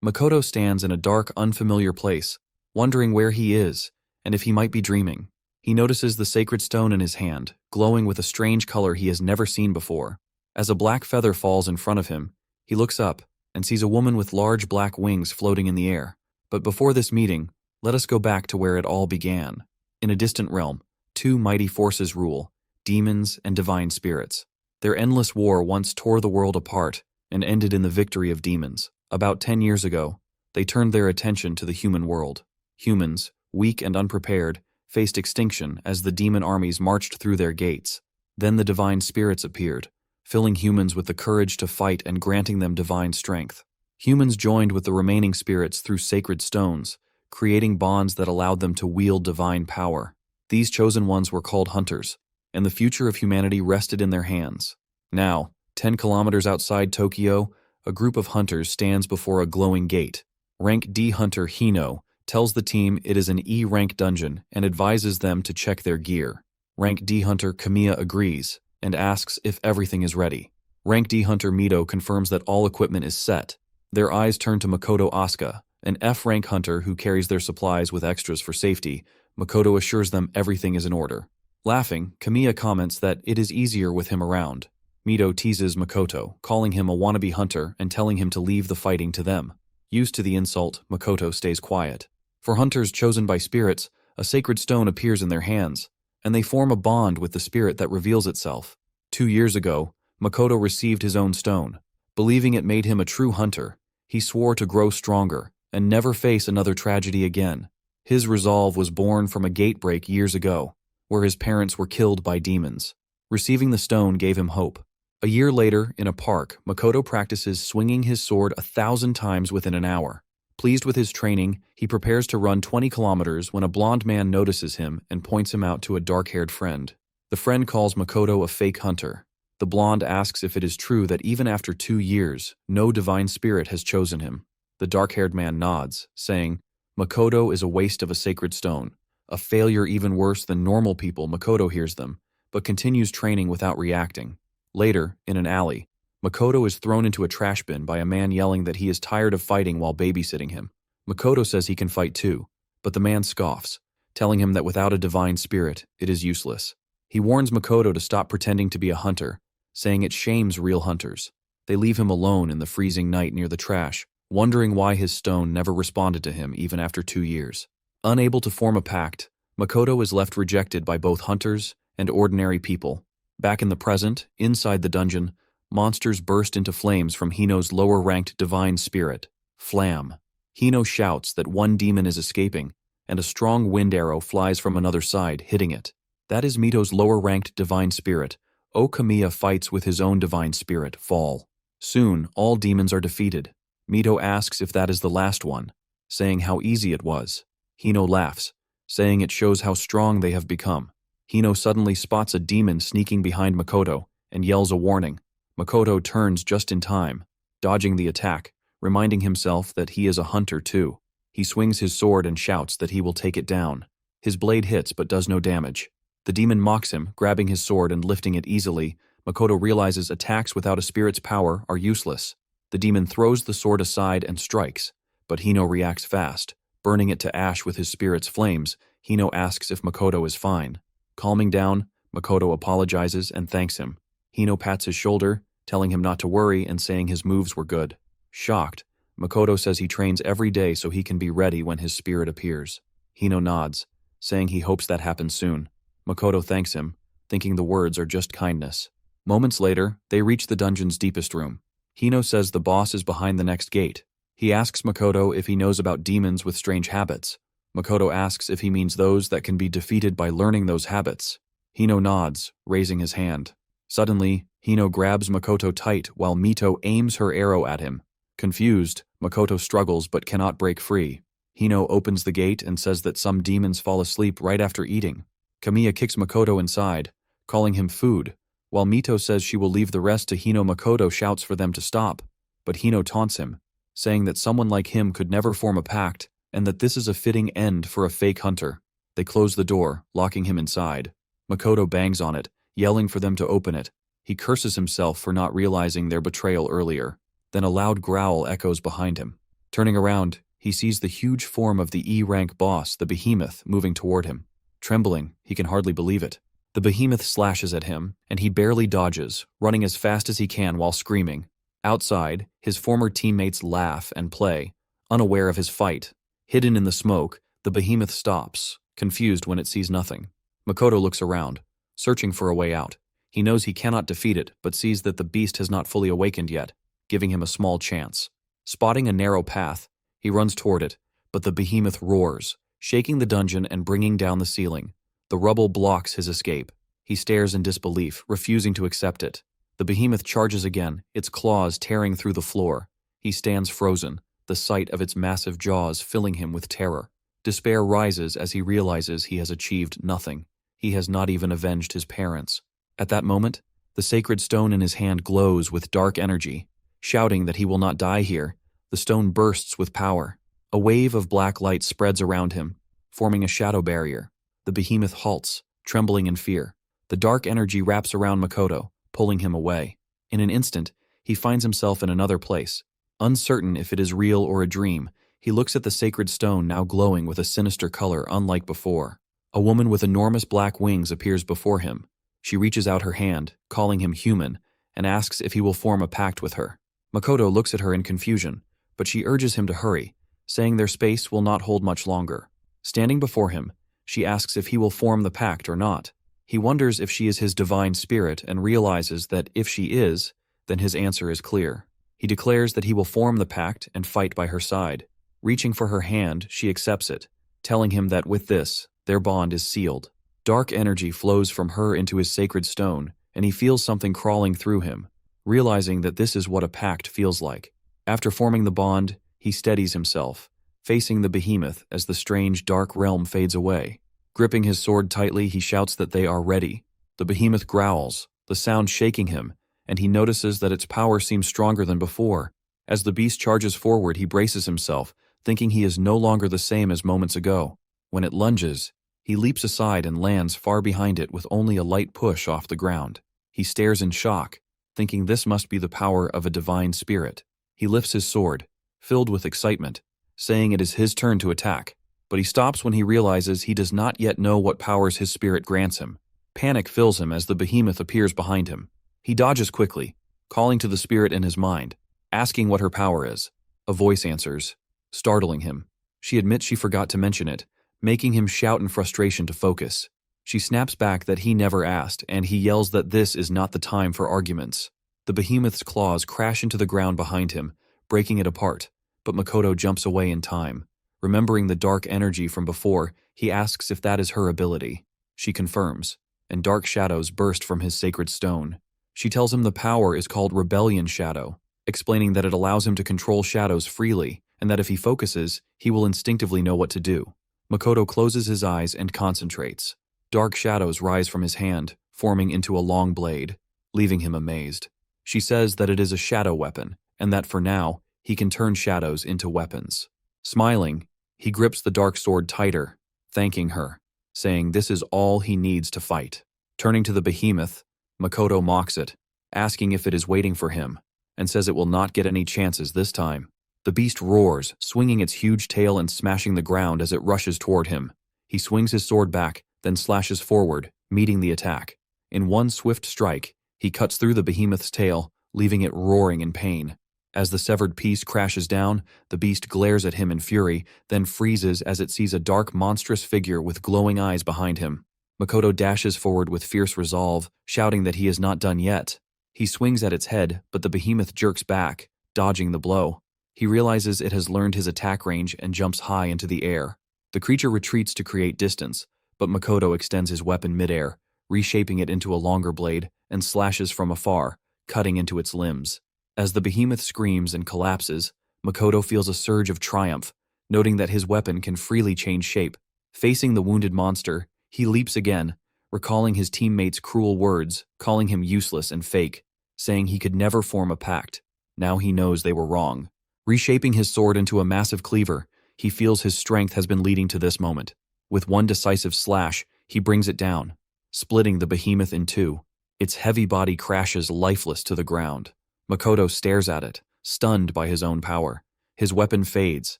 Makoto stands in a dark, unfamiliar place, wondering where he is and if he might be dreaming. He notices the sacred stone in his hand, glowing with a strange color he has never seen before. As a black feather falls in front of him, he looks up and sees a woman with large black wings floating in the air. But before this meeting, let us go back to where it all began. In a distant realm, two mighty forces rule, demons and divine spirits. Their endless war once tore the world apart and ended in the victory of demons. About 10 years ago, they turned their attention to the human world. Humans, weak and unprepared, faced extinction as the demon armies marched through their gates. Then the divine spirits appeared, filling humans with the courage to fight and granting them divine strength. Humans joined with the remaining spirits through sacred stones, creating bonds that allowed them to wield divine power. These chosen ones were called hunters, and the future of humanity rested in their hands. Now, 10 kilometers outside Tokyo, a group of hunters stands before a glowing gate. Rank D hunter Hino tells the team it is an E-rank dungeon and advises them to check their gear. Rank D hunter Kamiya agrees and asks if everything is ready. Rank D hunter Mito confirms that all equipment is set. Their eyes turn to Makoto Asuka, an F-rank hunter who carries their supplies with extras for safety. Makoto assures them everything is in order. Laughing, Kamiya comments that it is easier with him around. Mito teases Makoto, calling him a wannabe hunter and telling him to leave the fighting to them. Used to the insult, Makoto stays quiet. For hunters chosen by spirits, a sacred stone appears in their hands, and they form a bond with the spirit that reveals itself. 2 years ago, Makoto received his own stone. Believing it made him a true hunter, he swore to grow stronger and never face another tragedy again. His resolve was born from a gate break years ago, where his parents were killed by demons. Receiving the stone gave him hope. A year later, in a park, Makoto practices swinging his sword 1,000 times within an hour. Pleased with his training, he prepares to run 20 kilometers when a blonde man notices him and points him out to a dark-haired friend. The friend calls Makoto a fake hunter. The blonde asks if it is true that even after 2 years, no divine spirit has chosen him. The dark-haired man nods, saying, Makoto is a waste of a sacred stone, a failure even worse than normal people. Makoto hears them, but continues training without reacting. Later, in an alley, Makoto is thrown into a trash bin by a man yelling that he is tired of fighting while babysitting him. Makoto says he can fight too, but the man scoffs, telling him that without a divine spirit, it is useless. He warns Makoto to stop pretending to be a hunter, saying it shames real hunters. They leave him alone in the freezing night near the trash, wondering why his stone never responded to him even after 2 years. Unable to form a pact, Makoto is left rejected by both hunters and ordinary people. Back in the present, inside the dungeon, monsters burst into flames from Hino's lower-ranked divine spirit, Flam. Hino shouts that one demon is escaping, and a strong wind arrow flies from another side, hitting it. That is Mito's lower-ranked divine spirit. Okamiya fights with his own divine spirit, Fall. Soon, all demons are defeated. Mito asks if that is the last one, saying how easy it was. Hino laughs, saying it shows how strong they have become. Hino suddenly spots a demon sneaking behind Makoto and yells a warning. Makoto turns just in time, dodging the attack, reminding himself that he is a hunter too. He swings his sword and shouts that he will take it down. His blade hits but does no damage. The demon mocks him, grabbing his sword and lifting it easily. Makoto realizes attacks without a spirit's power are useless. The demon throws the sword aside and strikes, but Hino reacts fast, burning it to ash with his spirit's flames. Hino asks if Makoto is fine. Calming down, Makoto apologizes and thanks him. Hino pats his shoulder, telling him not to worry and saying his moves were good. Shocked, Makoto says he trains every day so he can be ready when his spirit appears. Hino nods, saying he hopes that happens soon. Makoto thanks him, thinking the words are just kindness. Moments later, they reach the dungeon's deepest room. Hino says the boss is behind the next gate. He asks Makoto if he knows about demons with strange habits. Makoto asks if he means those that can be defeated by learning those habits. Hino nods, raising his hand. Suddenly, Hino grabs Makoto tight while Mito aims her arrow at him. Confused, Makoto struggles but cannot break free. Hino opens the gate and says that some demons fall asleep right after eating. Kamiya kicks Makoto inside, calling him food, while Mito says she will leave the rest to Hino. Makoto shouts for them to stop, but Hino taunts him, saying that someone like him could never form a pact and that this is a fitting end for a fake hunter. They close the door, locking him inside. Makoto bangs on it, yelling for them to open it. He curses himself for not realizing their betrayal earlier. Then a loud growl echoes behind him. Turning around, he sees the huge form of the E-rank boss, the behemoth, moving toward him. Trembling, he can hardly believe it. The behemoth slashes at him, and he barely dodges, running as fast as he can while screaming. Outside, his former teammates laugh and play, unaware of his fight. Hidden in the smoke, the behemoth stops, confused when it sees nothing. Makoto looks around, searching for a way out. He knows he cannot defeat it, but sees that the beast has not fully awakened yet, giving him a small chance. Spotting a narrow path, he runs toward it, but the behemoth roars, shaking the dungeon and bringing down the ceiling. The rubble blocks his escape. He stares in disbelief, refusing to accept it. The behemoth charges again, its claws tearing through the floor. He stands frozen, the sight of its massive jaws filling him with terror. Despair rises as he realizes he has achieved nothing. He has not even avenged his parents. At that moment, the sacred stone in his hand glows with dark energy. Shouting that he will not die here, the stone bursts with power. A wave of black light spreads around him, forming a shadow barrier. The behemoth halts, trembling in fear. The dark energy wraps around Makoto, pulling him away. In an instant, he finds himself in another place. Uncertain if it is real or a dream, he looks at the sacred stone now glowing with a sinister color unlike before. A woman with enormous black wings appears before him. She reaches out her hand, calling him human, and asks if he will form a pact with her. Makoto looks at her in confusion, but she urges him to hurry, saying their space will not hold much longer. Standing before him, she asks if he will form the pact or not. He wonders if she is his divine spirit and realizes that if she is, then his answer is clear. He declares that he will form the pact and fight by her side. Reaching for her hand, she accepts it, telling him that with this, their bond is sealed. Dark energy flows from her into his sacred stone, and he feels something crawling through him, realizing that this is what a pact feels like. After forming the bond, he steadies himself, facing the behemoth as the strange dark realm fades away. Gripping his sword tightly, he shouts that they are ready. The behemoth growls, the sound shaking him, and he notices that its power seems stronger than before. As the beast charges forward, he braces himself, thinking he is no longer the same as moments ago. When it lunges, he leaps aside and lands far behind it with only a light push off the ground. He stares in shock, thinking this must be the power of a divine spirit. He lifts his sword, filled with excitement, saying it is his turn to attack. But he stops when he realizes he does not yet know what powers his spirit grants him. Panic fills him as the behemoth appears behind him. He dodges quickly, calling to the spirit in his mind, asking what her power is. A voice answers, startling him. She admits she forgot to mention it, making him shout in frustration to focus. She snaps back that he never asked, and he yells that this is not the time for arguments. The behemoth's claws crash into the ground behind him, breaking it apart, but Makoto jumps away in time. Remembering the dark energy from before, he asks if that is her ability. She confirms, and dark shadows burst from his sacred stone. She tells him the power is called Rebellion Shadow, explaining that it allows him to control shadows freely, and that if he focuses, he will instinctively know what to do. Makoto closes his eyes and concentrates. Dark shadows rise from his hand, forming into a long blade, leaving him amazed. She says that it is a shadow weapon, and that for now, he can turn shadows into weapons. Smiling, he grips the dark sword tighter, thanking her, saying this is all he needs to fight. Turning to the behemoth, Makoto mocks it, asking if it is waiting for him, and says it will not get any chances this time. The beast roars, swinging its huge tail and smashing the ground as it rushes toward him. He swings his sword back, then slashes forward, meeting the attack. In one swift strike, he cuts through the behemoth's tail, leaving it roaring in pain. As the severed piece crashes down, the beast glares at him in fury, then freezes as it sees a dark, monstrous figure with glowing eyes behind him. Makoto dashes forward with fierce resolve, shouting that he is not done yet. He swings at its head, but the behemoth jerks back, dodging the blow. He realizes it has learned his attack range and jumps high into the air. The creature retreats to create distance, but Makoto extends his weapon midair, reshaping it into a longer blade, and slashes from afar, cutting into its limbs. As the behemoth screams and collapses, Makoto feels a surge of triumph, noting that his weapon can freely change shape. Facing the wounded monster, he leaps again, recalling his teammates' cruel words, calling him useless and fake, saying he could never form a pact. Now he knows they were wrong. Reshaping his sword into a massive cleaver, he feels his strength has been leading to this moment. With one decisive slash, he brings it down, splitting the behemoth in two. Its heavy body crashes lifeless to the ground. Makoto stares at it, stunned by his own power. His weapon fades,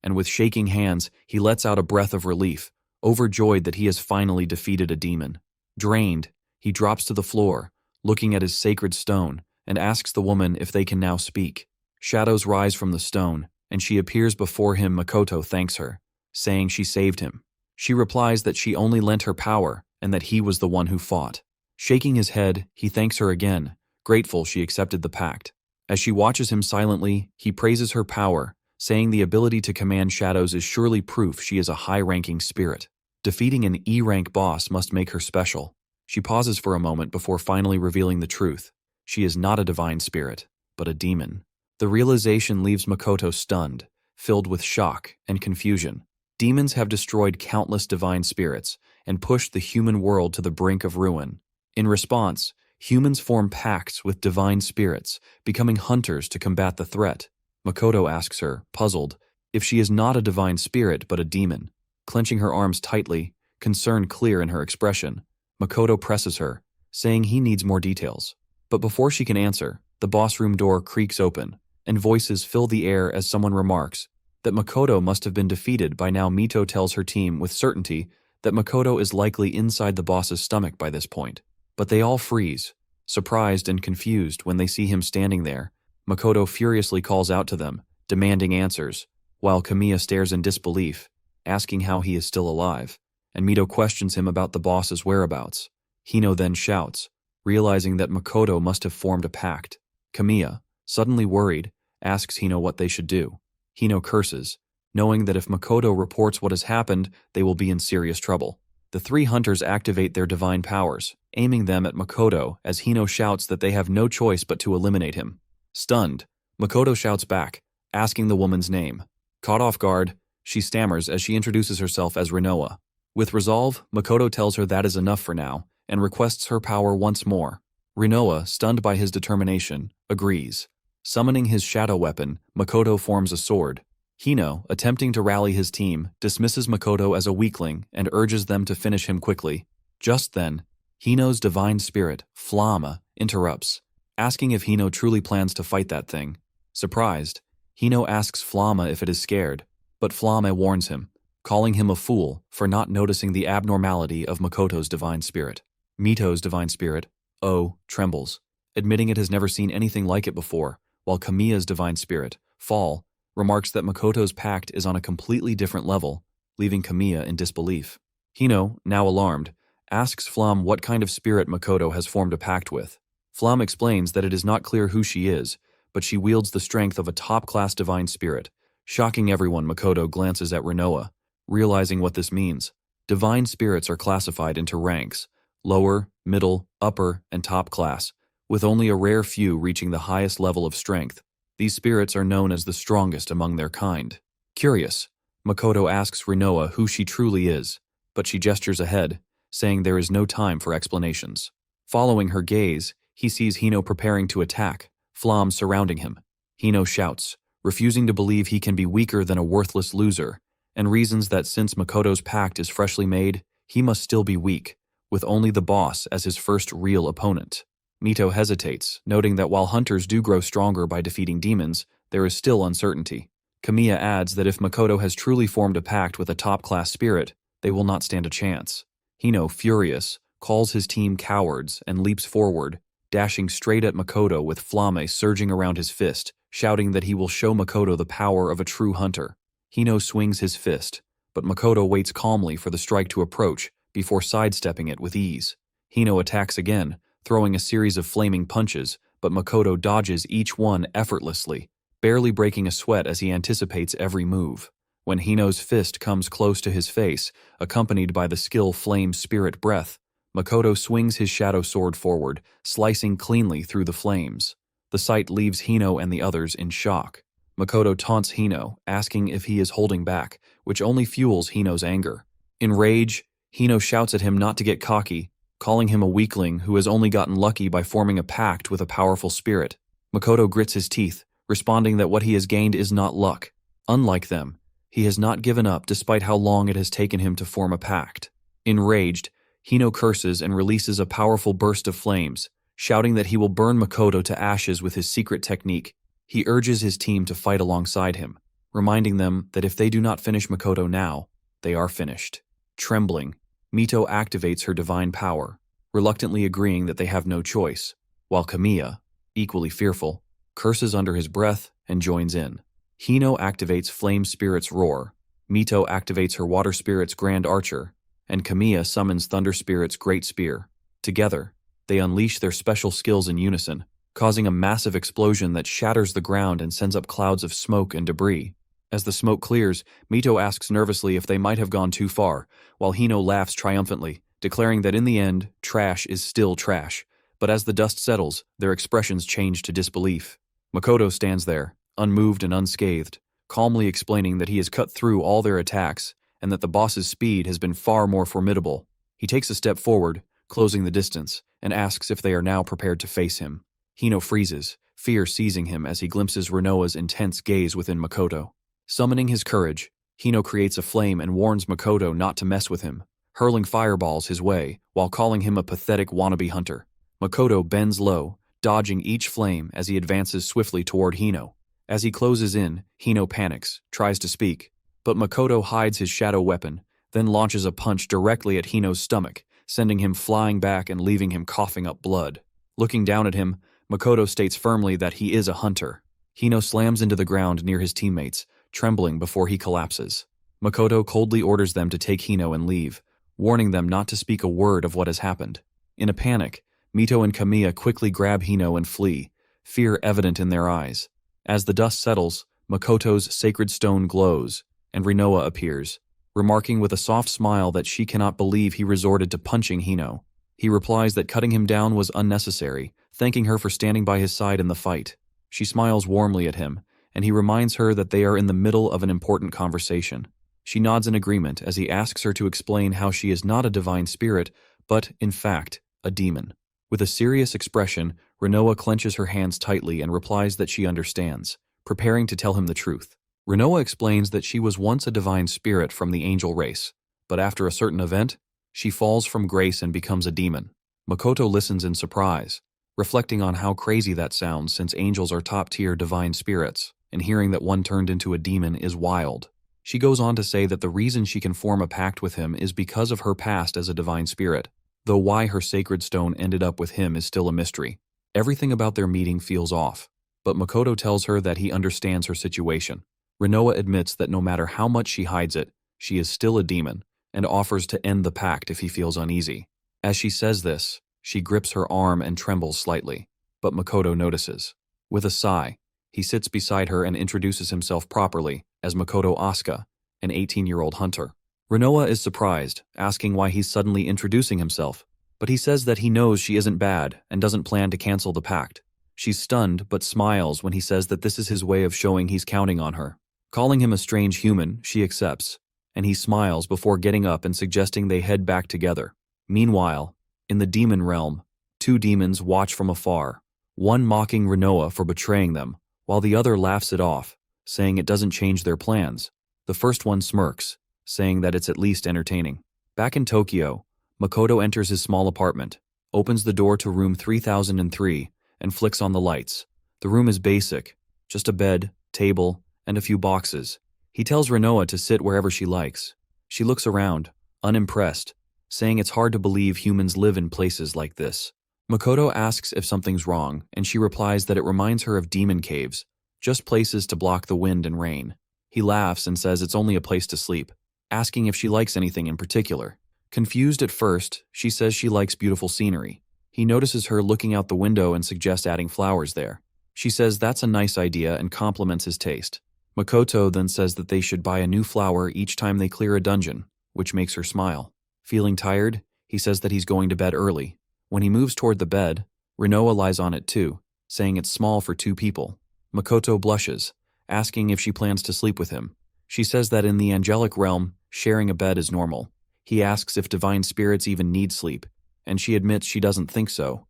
and with shaking hands, he lets out a breath of relief, overjoyed that he has finally defeated a demon. Drained, he drops to the floor, looking at his sacred stone, and asks the woman if they can now speak. Shadows rise from the stone, and she appears before him. Makoto thanks her, saying she saved him. She replies that she only lent her power, and that he was the one who fought. Shaking his head, he thanks her again, grateful she accepted the pact. As she watches him silently, he praises her power, saying the ability to command shadows is surely proof she is a high-ranking spirit. Defeating an E-rank boss must make her special. She pauses for a moment before finally revealing the truth. She is not a divine spirit, but a demon. The realization leaves Makoto stunned, filled with shock and confusion. Demons have destroyed countless divine spirits and pushed the human world to the brink of ruin. In response, humans form pacts with divine spirits, becoming hunters to combat the threat. Makoto asks her, puzzled, if she is not a divine spirit but a demon. Clenching her arms tightly, concern clear in her expression, Makoto presses her, saying he needs more details. But before she can answer, the boss room door creaks open, and voices fill the air as someone remarks that Makoto must have been defeated by now. Mito tells her team with certainty that Makoto is likely inside the boss's stomach by this point. But they all freeze, surprised and confused when they see him standing there. Makoto furiously calls out to them, demanding answers, while Kamiya stares in disbelief, asking how he is still alive, and Mito questions him about the boss's whereabouts. Hino then shouts, realizing that Makoto must have formed a pact. Kamiya, suddenly worried, asks Hino what they should do. Hino curses, knowing that if Makoto reports what has happened, they will be in serious trouble. The three hunters activate their divine powers, aiming them at Makoto as Hino shouts that they have no choice but to eliminate him. Stunned, Makoto shouts back, asking the woman's name. Caught off guard, she stammers as she introduces herself as Renoa. With resolve, Makoto tells her that is enough for now, and requests her power once more. Renoa, stunned by his determination, agrees. Summoning his shadow weapon, Makoto forms a sword. Hino, attempting to rally his team, dismisses Makoto as a weakling and urges them to finish him quickly. Just then, Hino's divine spirit, Flamme, interrupts, asking if Hino truly plans to fight that thing. Surprised, Hino asks Flamme if it is scared, but Flamme warns him, calling him a fool for not noticing the abnormality of Makoto's divine spirit. Mito's divine spirit, O, trembles, admitting it has never seen anything like it before, while Kamiya's divine spirit, Fall, remarks that Makoto's pact is on a completely different level, leaving Kamiya in disbelief. Hino, now alarmed, asks Flamme what kind of spirit Makoto has formed a pact with. Flamme explains that it is not clear who she is, but she wields the strength of a top-class divine spirit. Shocking everyone, Makoto glances at Renoa, realizing what this means. Divine spirits are classified into ranks, lower, middle, upper, and top class, with only a rare few reaching the highest level of strength. These spirits are known as the strongest among their kind. Curious, Makoto asks Renoa who she truly is, but she gestures ahead, saying there is no time for explanations. Following her gaze, he sees Hino preparing to attack, Flamme surrounding him. Hino shouts, refusing to believe he can be weaker than a worthless loser, and reasons that since Makoto's pact is freshly made, he must still be weak, with only the boss as his first real opponent. Mito hesitates, noting that while hunters do grow stronger by defeating demons, there is still uncertainty. Kamiya adds that if Makoto has truly formed a pact with a top-class spirit, they will not stand a chance. Hino, furious, calls his team cowards and leaps forward, dashing straight at Makoto with Flamme surging around his fist, shouting that he will show Makoto the power of a true hunter. Hino swings his fist, but Makoto waits calmly for the strike to approach before sidestepping it with ease. Hino attacks again, throwing a series of flaming punches, but Makoto dodges each one effortlessly, barely breaking a sweat as he anticipates every move. When Hino's fist comes close to his face, accompanied by the skill Flame Spirit Breath, Makoto swings his shadow sword forward, slicing cleanly through the flames. The sight leaves Hino and the others in shock. Makoto taunts Hino, asking if he is holding back, which only fuels Hino's anger. In rage, Hino shouts at him not to get cocky, calling him a weakling who has only gotten lucky by forming a pact with a powerful spirit. Makoto grits his teeth, responding that what he has gained is not luck. Unlike them, he has not given up despite how long it has taken him to form a pact. Enraged, Hino curses and releases a powerful burst of flames, shouting that he will burn Makoto to ashes with his secret technique. He urges his team to fight alongside him, reminding them that if they do not finish Makoto now, they are finished. Trembling, Mito activates her divine power, reluctantly agreeing that they have no choice, while Kamiya, equally fearful, curses under his breath and joins in. Hino activates Flame Spirit's Roar, Mito activates her Water Spirit's Grand Archer, and Kamiya summons Thunder Spirit's Great Spear. Together, they unleash their special skills in unison, causing a massive explosion that shatters the ground and sends up clouds of smoke and debris. As the smoke clears, Mito asks nervously if they might have gone too far, while Hino laughs triumphantly, declaring that in the end, trash is still trash. But as the dust settles, their expressions change to disbelief. Makoto stands there, unmoved and unscathed, calmly explaining that he has cut through all their attacks and that the boss's speed has been far more formidable. He takes a step forward, closing the distance, and asks if they are now prepared to face him. Hino freezes, fear seizing him as he glimpses Renoa's intense gaze within Makoto. Summoning his courage, Hino creates a flame and warns Makoto not to mess with him, hurling fireballs his way while calling him a pathetic wannabe hunter. Makoto bends low, dodging each flame as he advances swiftly toward Hino. As he closes in, Hino panics, tries to speak, but Makoto hides his shadow weapon, then launches a punch directly at Hino's stomach, sending him flying back and leaving him coughing up blood. Looking down at him, Makoto states firmly that he is a hunter. Hino slams into the ground near his teammates, trembling before he collapses. Makoto coldly orders them to take Hino and leave, warning them not to speak a word of what has happened. In a panic, Mito and Kamiya quickly grab Hino and flee, fear evident in their eyes. As the dust settles, Makoto's sacred stone glows, and Renoa appears, remarking with a soft smile that she cannot believe he resorted to punching Hino. He replies that cutting him down was unnecessary, thanking her for standing by his side in the fight. She smiles warmly at him, and he reminds her that they are in the middle of an important conversation. She nods in agreement as he asks her to explain how she is not a divine spirit, but, in fact, a demon. With a serious expression, Renoa clenches her hands tightly and replies that she understands, preparing to tell him the truth. Renoa explains that she was once a divine spirit from the angel race, but after a certain event, she falls from grace and becomes a demon. Makoto listens in surprise, reflecting on how crazy that sounds since angels are top-tier divine spirits, and hearing that one turned into a demon is wild. She goes on to say that the reason she can form a pact with him is because of her past as a divine spirit, though why her sacred stone ended up with him is still a mystery. Everything about their meeting feels off, but Makoto tells her that he understands her situation. Renoa admits that no matter how much she hides it, she is still a demon, and offers to end the pact if he feels uneasy. As she says this, she grips her arm and trembles slightly, but Makoto notices. With a sigh, he sits beside her and introduces himself properly as Makoto Asuka, an 18-year-old hunter. Renoa is surprised, asking why he's suddenly introducing himself, but he says that he knows she isn't bad and doesn't plan to cancel the pact. She's stunned but smiles when he says that this is his way of showing he's counting on her. Calling him a strange human, she accepts, and he smiles before getting up and suggesting they head back together. Meanwhile, in the demon realm, two demons watch from afar, one mocking Renoa for betraying them, while the other laughs it off, saying it doesn't change their plans. The first one smirks, saying that it's at least entertaining. Back in Tokyo, Makoto enters his small apartment, opens the door to room 3003, and flicks on the lights. The room is basic, just a bed, table, and a few boxes. He tells Renoa to sit wherever she likes. She looks around, unimpressed, saying it's hard to believe humans live in places like this. Makoto asks if something's wrong, and she replies that it reminds her of demon caves, just places to block the wind and rain. He laughs and says it's only a place to sleep, asking if she likes anything in particular. Confused at first, she says she likes beautiful scenery. He notices her looking out the window and suggests adding flowers there. She says that's a nice idea and compliments his taste. Makoto then says that they should buy a new flower each time they clear a dungeon, which makes her smile. Feeling tired, he says that he's going to bed early. When he moves toward the bed, Renoa lies on it too, saying it's small for two people. Makoto blushes, asking if she plans to sleep with him. She says that in the angelic realm, sharing a bed is normal. He asks if divine spirits even need sleep, and she admits she doesn't think so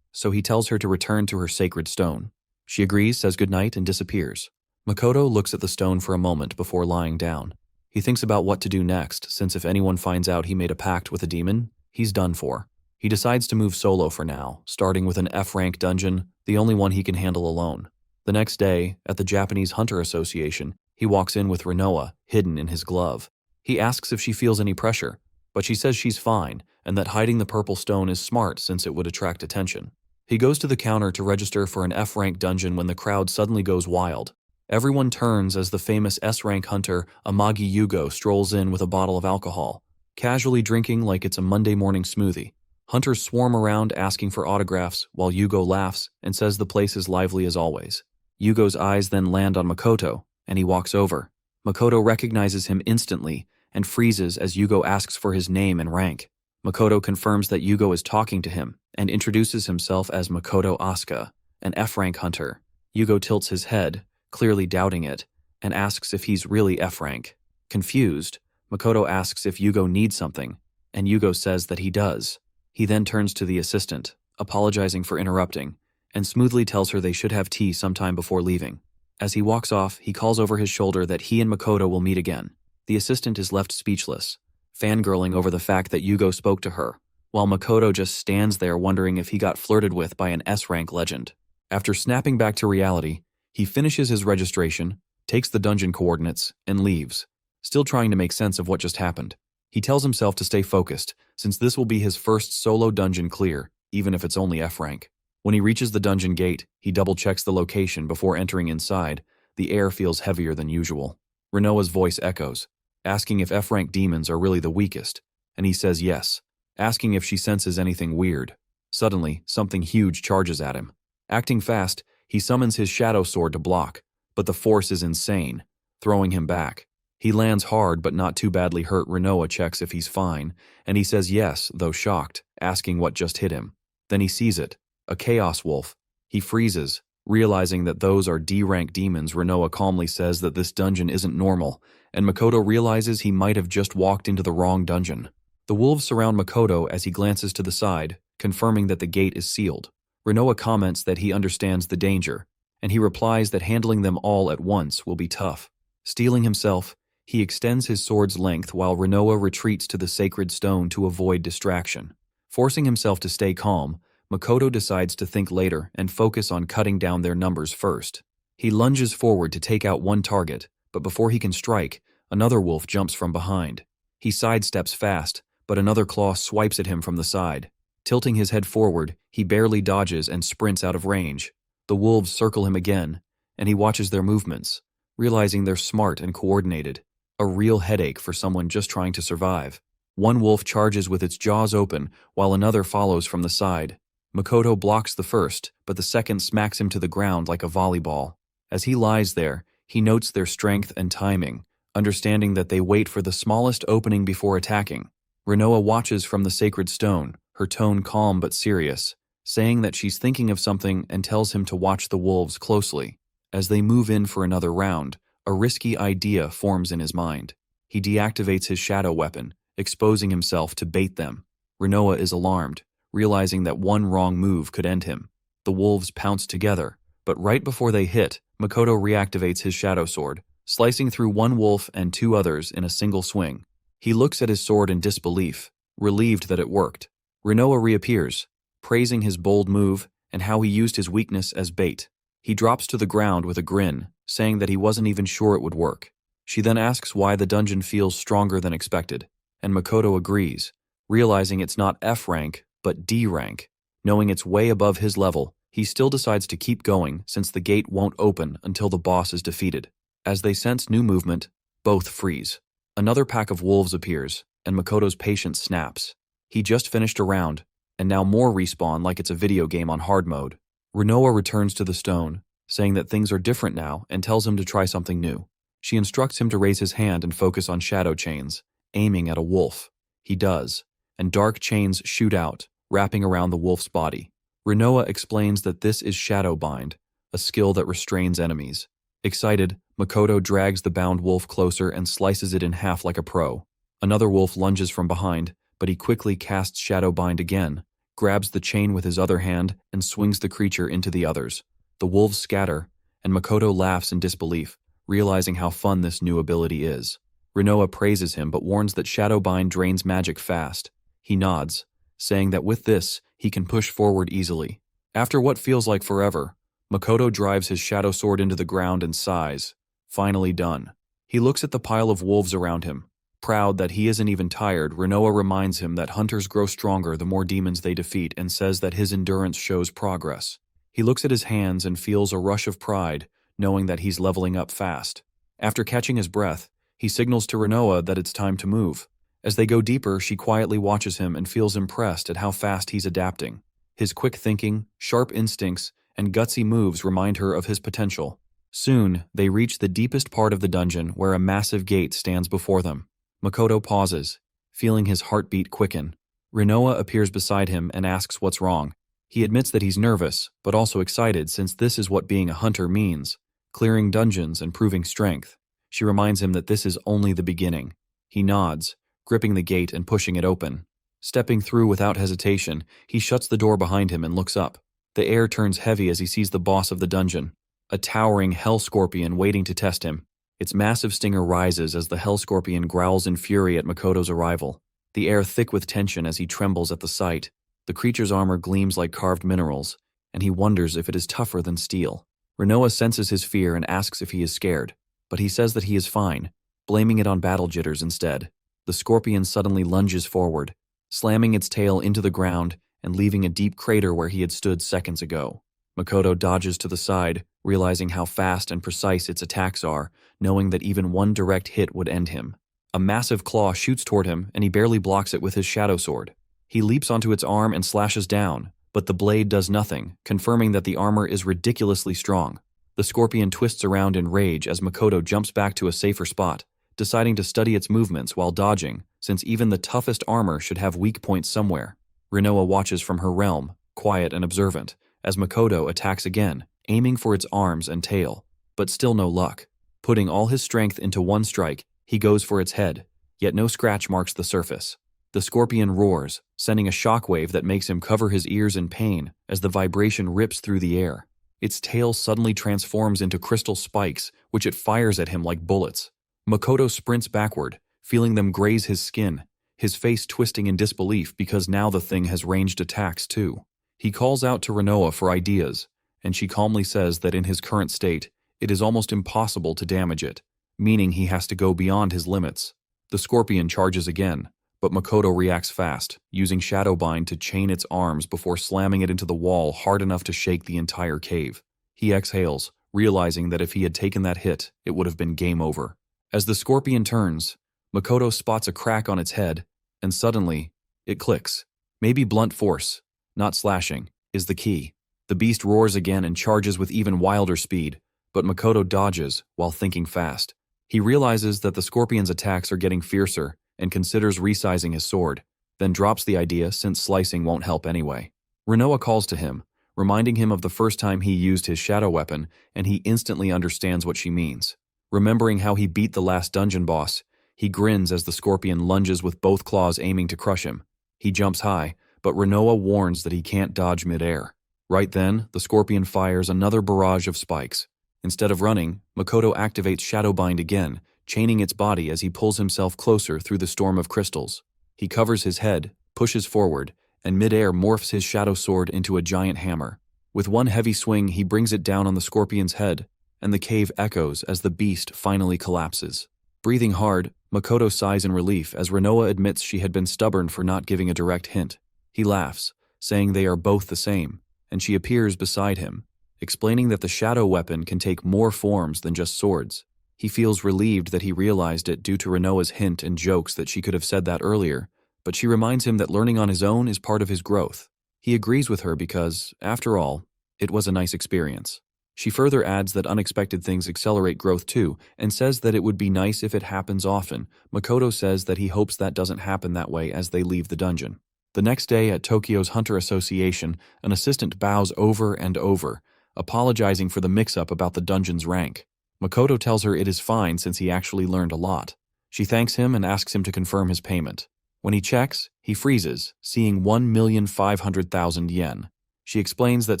he tells her to return to her sacred stone. She agrees, says goodnight, and disappears. Makoto looks at the stone for a moment before lying down. He thinks about what to do next, since if anyone finds out he made a pact with a demon, he's done for. He decides to move solo for now, starting with an F-rank dungeon, the only one he can handle alone. The next day, at the Japanese Hunter Association, He walks in with Renoa, hidden in his glove. He asks if she feels any pressure, but she says she's fine and that hiding the purple stone is smart since it would attract attention. He goes to the counter to register for an F-rank dungeon when the crowd suddenly goes wild. Everyone turns as the famous S-rank hunter Amagi Yugo strolls in with a bottle of alcohol, casually drinking like it's a Monday morning smoothie. Hunters swarm around asking for autographs while Yugo laughs and says the place is lively as always. Yugo's eyes then land on Makoto, and he walks over. Makoto recognizes him instantly and freezes as Yugo asks for his name and rank. Makoto confirms that Yugo is talking to him and introduces himself as Makoto Asuka, an F-rank hunter. Yugo tilts his head, clearly doubting it, and asks if he's really F-rank. Confused, Makoto asks if Yugo needs something, and Yugo says that he does. He then turns to the assistant, apologizing for interrupting, and smoothly tells her they should have tea sometime before leaving. As he walks off, he calls over his shoulder that he and Makoto will meet again. The assistant is left speechless, fangirling over the fact that Yugo spoke to her, while Makoto just stands there wondering if he got flirted with by an S-rank legend. After snapping back to reality, he finishes his registration, takes the dungeon coordinates, and leaves, still trying to make sense of what just happened. He tells himself to stay focused, since this will be his first solo dungeon clear, even if it's only F-rank. When he reaches the dungeon gate, he double-checks the location before entering inside. The air feels heavier than usual. Renoa's voice echoes, asking if F-rank demons are really the weakest, and he says yes, asking if she senses anything weird. Suddenly, something huge charges at him. Acting fast, he summons his shadow sword to block, but the force is insane, throwing him back. He lands hard but not too badly hurt. Renoa checks if he's fine, and he says yes, though shocked, asking what just hit him. Then he sees it, a chaos wolf. He freezes, realizing that those are D-rank demons. Renoa calmly says that this dungeon isn't normal, and Makoto realizes he might have just walked into the wrong dungeon. The wolves surround Makoto as he glances to the side, confirming that the gate is sealed. Renoa comments that he understands the danger, and he replies that handling them all at once will be tough. Steeling himself, he extends his sword's length while Renoa retreats to the sacred stone to avoid distraction. Forcing himself to stay calm, Makoto decides to think later and focus on cutting down their numbers first. He lunges forward to take out one target, but before he can strike, another wolf jumps from behind. He sidesteps fast, but another claw swipes at him from the side. Tilting his head forward, he barely dodges and sprints out of range. The wolves circle him again, and he watches their movements, realizing they're smart and coordinated. A real headache for someone just trying to survive. One wolf charges with its jaws open, while another follows from the side. Makoto blocks the first, but the second smacks him to the ground like a volleyball. As he lies there, he notes their strength and timing, understanding that they wait for the smallest opening before attacking. Renoa watches from the sacred stone, her tone calm but serious, saying that she's thinking of something and tells him to watch the wolves closely. As they move in for another round, a risky idea forms in his mind. He deactivates his shadow weapon, exposing himself to bait them. Renoa is alarmed, realizing that one wrong move could end him. The wolves pounce together, but right before they hit, Makoto reactivates his shadow sword, slicing through one wolf and two others in a single swing. He looks at his sword in disbelief, relieved that it worked. Renoa reappears, praising his bold move and how he used his weakness as bait. He drops to the ground with a grin, saying that he wasn't even sure it would work. She then asks why the dungeon feels stronger than expected, and Makoto agrees, realizing it's not F rank, but D rank. Knowing it's way above his level, he still decides to keep going since the gate won't open until the boss is defeated. As they sense new movement, both freeze. Another pack of wolves appears, and Makoto's patience snaps. He just finished a round, and now more respawn like it's a video game on hard mode. Renoa returns to the stone, saying that things are different now and tells him to try something new. She instructs him to raise his hand and focus on shadow chains, aiming at a wolf. He does, and dark chains shoot out, wrapping around the wolf's body. Renoa explains that this is shadow bind, a skill that restrains enemies. Excited, Makoto drags the bound wolf closer and slices it in half like a pro. Another wolf lunges from behind, but he quickly casts shadow bind again, grabs the chain with his other hand, and swings the creature into the others. The wolves scatter, and Makoto laughs in disbelief, realizing how fun this new ability is. Renoa praises him but warns that Shadowbind drains magic fast. He nods, saying that with this, he can push forward easily. After what feels like forever, Makoto drives his shadow sword into the ground and sighs, Finally done. He looks at the pile of wolves around him. Proud that he isn't even tired, Renoa reminds him that hunters grow stronger the more demons they defeat and says that his endurance shows progress. He looks at his hands and feels a rush of pride, knowing that he's leveling up fast. After catching his breath, he signals to Renoa that it's time to move. As they go deeper, she quietly watches him and feels impressed at how fast he's adapting. His quick thinking, sharp instincts, and gutsy moves remind her of his potential. Soon, they reach the deepest part of the dungeon where a massive gate stands before them. Makoto pauses, feeling his heartbeat quicken. Renoa appears beside him and asks what's wrong. He admits that he's nervous, but also excited since this is what being a hunter means, clearing dungeons and proving strength. She reminds him that this is only the beginning. He nods, gripping the gate and pushing it open. Stepping through without hesitation, he shuts the door behind him and looks up. The air turns heavy as he sees the boss of the dungeon, a towering hell scorpion waiting to test him. Its massive stinger rises as the hell scorpion growls in fury at Makoto's arrival, the air thick with tension as he trembles at the sight. The creature's armor gleams like carved minerals, and he wonders if it is tougher than steel. Renoa senses his fear and asks if he is scared, but he says that he is fine, blaming it on battle jitters instead. The scorpion suddenly lunges forward, slamming its tail into the ground and leaving a deep crater where he had stood seconds ago. Makoto dodges to the side, realizing how fast and precise its attacks are, knowing that even one direct hit would end him. A massive claw shoots toward him, and he barely blocks it with his shadow sword. He leaps onto its arm and slashes down, but the blade does nothing, confirming that the armor is ridiculously strong. The scorpion twists around in rage as Makoto jumps back to a safer spot, deciding to study its movements while dodging, since even the toughest armor should have weak points somewhere. Renoa watches from her realm, quiet and observant, as Makoto attacks again, aiming for its arms and tail, but still no luck. Putting all his strength into one strike, he goes for its head, yet no scratch marks the surface. The scorpion roars, sending a shockwave that makes him cover his ears in pain as the vibration rips through the air. Its tail suddenly transforms into crystal spikes, which it fires at him like bullets. Makoto sprints backward, feeling them graze his skin, his face twisting in disbelief because now the thing has ranged attacks too. He calls out to Renoa for ideas, and she calmly says that in his current state, it is almost impossible to damage it, meaning he has to go beyond his limits. The scorpion charges again, but Makoto reacts fast, using Shadowbind to chain its arms before slamming it into the wall hard enough to shake the entire cave. He exhales, realizing that if he had taken that hit, it would have been game over. As the scorpion turns, Makoto spots a crack on its head, and suddenly, it clicks. Maybe blunt force, not slashing, is the key. The beast roars again and charges with even wilder speed, but Makoto dodges while thinking fast. He realizes that the scorpion's attacks are getting fiercer and considers resizing his sword, then drops the idea since slicing won't help anyway. Renoa calls to him, reminding him of the first time he used his shadow weapon, and he instantly understands what she means. Remembering how he beat the last dungeon boss, he grins as the scorpion lunges with both claws aiming to crush him. He jumps high, but Renoa warns that he can't dodge midair. Right then, the scorpion fires another barrage of spikes. Instead of running, Makoto activates Shadowbind again, chaining its body as he pulls himself closer through the storm of crystals. He covers his head, pushes forward, and midair morphs his shadow sword into a giant hammer. With one heavy swing, he brings it down on the scorpion's head, and the cave echoes as the beast finally collapses. Breathing hard, Makoto sighs in relief as Renoa admits she had been stubborn for not giving a direct hint. He laughs, saying they are both the same, and she appears beside him, explaining that the shadow weapon can take more forms than just swords. He feels relieved that he realized it due to Renoa's hint and jokes that she could have said that earlier, but she reminds him that learning on his own is part of his growth. He agrees with her because, after all, it was a nice experience. She further adds that unexpected things accelerate growth too, and says that it would be nice if it happens often. Makoto says that he hopes that doesn't happen that way as they leave the dungeon. The next day at Tokyo's Hunter Association, an assistant bows over and over, apologizing for the mix-up about the dungeon's rank. Makoto tells her it is fine since he actually learned a lot. She thanks him and asks him to confirm his payment. When he checks, he freezes, seeing 1,500,000 yen. She explains that